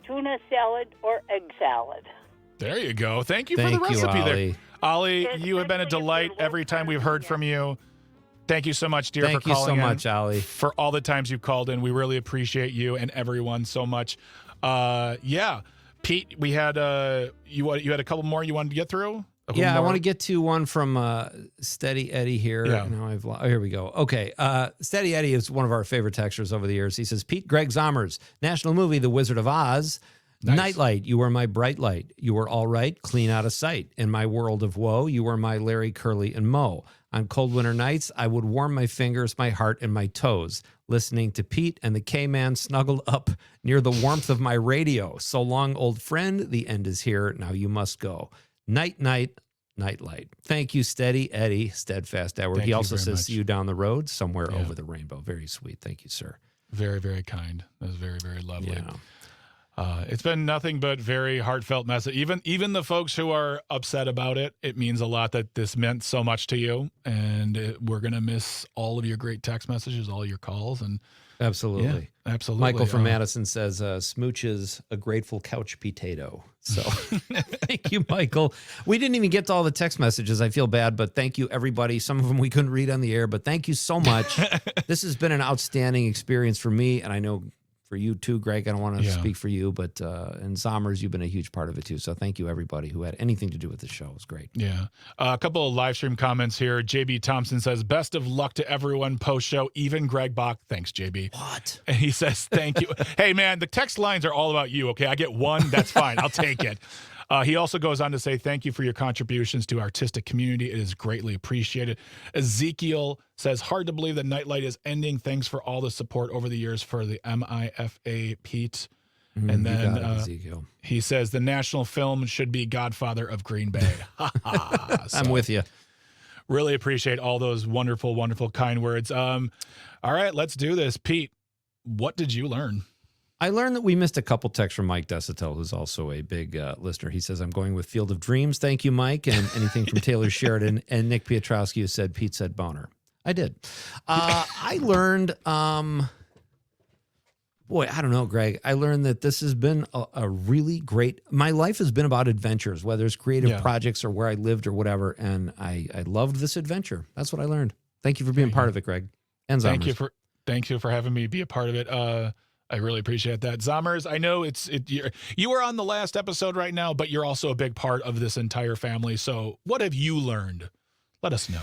tuna salad or egg salad. There you go. Thank you for the recipe there, Ollie. You have been a delight every time we've heard from you. Thank you so much, dear, for calling in. Thank you so much, Ollie. For all the times you've called in. We really appreciate you and everyone so much. Pete, we had you had a couple more you wanted to get through? I want to get to one from Steady Eddie here. Yeah. Now here we go. Okay. Steady Eddie is one of our favorite textures over the years. He says, Pete, Greg Zomers, national movie, The Wizard of Oz. Nice. Nite Lite, you were my bright light. You were all right, clean out of sight. In my world of woe, you were my Larry, Curly, and Moe. On cold winter nights, I would warm my fingers, my heart, and my toes, listening to Pete and the K-Man snuggled up near the warmth of my radio. So long, old friend, the end is here. Now you must go. Night, Nite Lite. Thank you, Steady Eddie, Steadfast Edward. He also says, see you down the road, somewhere over the rainbow. Very sweet. Thank you, sir. Very, very kind. That was very, very lovely. Yeah. It's been nothing but very heartfelt message. Even the folks who are upset about it, it means a lot that this meant so much to you. And we're going to miss all of your great text messages, all your calls. And absolutely. Yeah, absolutely. Michael from Madison says, Smooch is a grateful couch potato. So thank you, Michael. We didn't even get to all the text messages. I feel bad, but thank you, everybody. Some of them we couldn't read on the air, but thank you so much. This has been an outstanding experience for me, and I know for you too, Greg. I don't want to speak for you, but and Zomers, you've been a huge part of it too. So thank you, everybody who had anything to do with the show. It was great. Yeah. A couple of live stream comments here. JB Thompson says, best of luck to everyone post-show, even Greg Bach. Thanks, JB. What? And he says, thank you. Hey, man, the text lines are all about you, okay? I get one. That's fine. I'll take it. He also goes on to say, thank you for your contributions to artistic community. It is greatly appreciated. Ezekiel says, hard to believe that Nite Lite is ending. Thanks for all the support over the years for the MIFA, Pete. And then Ezekiel. He says, the national film should be Godfather of Green Bay. I'm with you. Really appreciate all those wonderful, wonderful, kind words. All right, let's do this. Pete, what did you learn? I learned that we missed a couple texts from Mike Desitel, who's also a big listener. He says, I'm going with Field of Dreams. Thank you, Mike. And anything from Taylor Sheridan. And Nick Pietrowski, who said, Pete said boner. I did. I learned, I don't know, Greg. I learned that this has been a really great, my life has been about adventures, whether it's creative projects or where I lived or whatever. And I loved this adventure. That's what I learned. Thank you for being part of it, Greg. And Zomers. Thank you for having me be a part of it. I really appreciate that. Zomers, I know you are on the last episode right now, but you're also a big part of this entire family. So what have you learned? Let us know.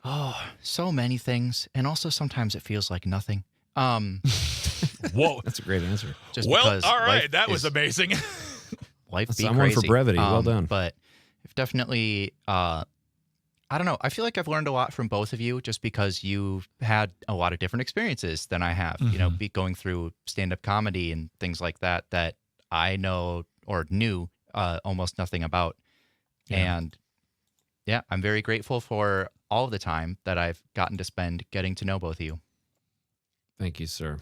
Oh, so many things. And also sometimes it feels like nothing. Whoa. That's a great answer. All right. That was amazing. Life be I'm crazy. One for brevity. Well done. But I've definitely, I don't know. I feel like I've learned a lot from both of you just because you've had a lot of different experiences than I have, you know, going through stand-up comedy and things like that I know or knew almost nothing about. Yeah. And yeah, I'm very grateful for all of the time that I've gotten to spend getting to know both of you. Thank you, sir.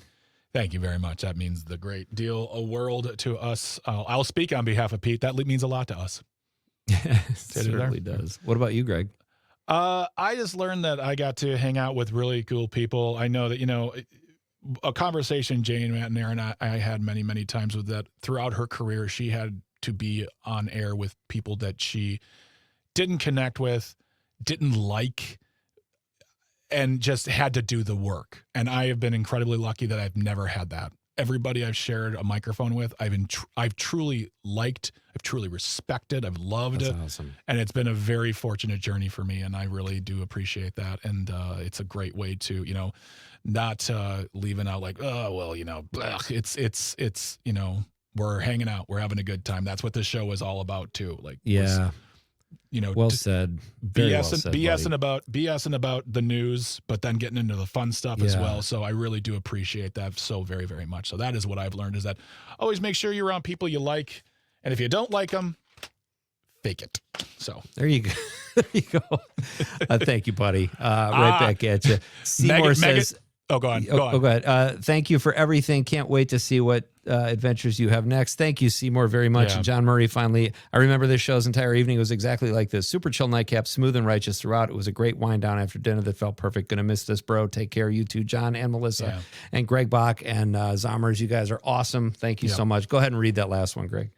Thank you very much. That means the great deal, a world to us. I'll speak on behalf of Pete. That means a lot to us. It certainly does. What about you, Greg? I just learned that I got to hang out with really cool people. I know that, you know, a conversation Jane McNair and I had many, many times with that throughout her career, she had to be on air with people that she didn't connect with, didn't like, and just had to do the work. And I have been incredibly lucky that I've never had that. Everybody I've shared a microphone with, I've truly liked, I've truly respected, I've loved it. Awesome. And it's been a very fortunate journey for me, and I really do appreciate that. And it's a great way to, you know, not leaving out like, oh, well, you know, it's you know, we're hanging out. We're having a good time. That's what this show is all about too. Like, yeah. Well said. Very well said, BSing about the news, but then getting into the fun stuff as well. So I really do appreciate that so very, very much. So that is what I've learned, is that always make sure you're around people you like. And if you don't like them, fake it. So there you go. There you go. Thank you, buddy. Right back at you. Seymour says, go on. Go ahead. Thank you for everything. Can't wait to see what adventures you have next. Thank you, Seymour, very much. Yeah. And John Murray, finally, I remember this show's entire evening was exactly like this. Super chill nightcap, smooth and righteous throughout. It was a great wind down after dinner that felt perfect. Gonna miss this, bro. Take care. You too, John and Melissa and Greg Bach and Zomers. You guys are awesome. Thank you so much. Go ahead and read that last one, Greg.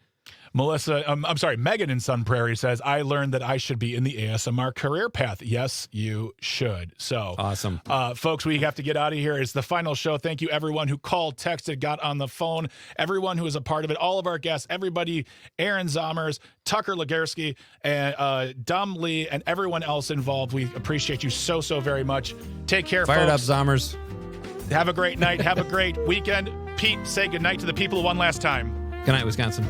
Melissa, I'm sorry, Megan in Sun Prairie says, I learned that I should be in the ASMR career path. Yes, you should. So awesome. Folks, we have to get out of here. It's the final show. Thank you, everyone who called, texted, got on the phone, everyone who is a part of it, all of our guests, everybody, Aaron Zomers, Tucker Legerski, and Dom Lee, and everyone else involved. We appreciate you so, so very much. Take care, Fired folks. up, Zomers. Have a great night. Have a great weekend. Pete, say goodnight to the people one last time. Good night, Wisconsin.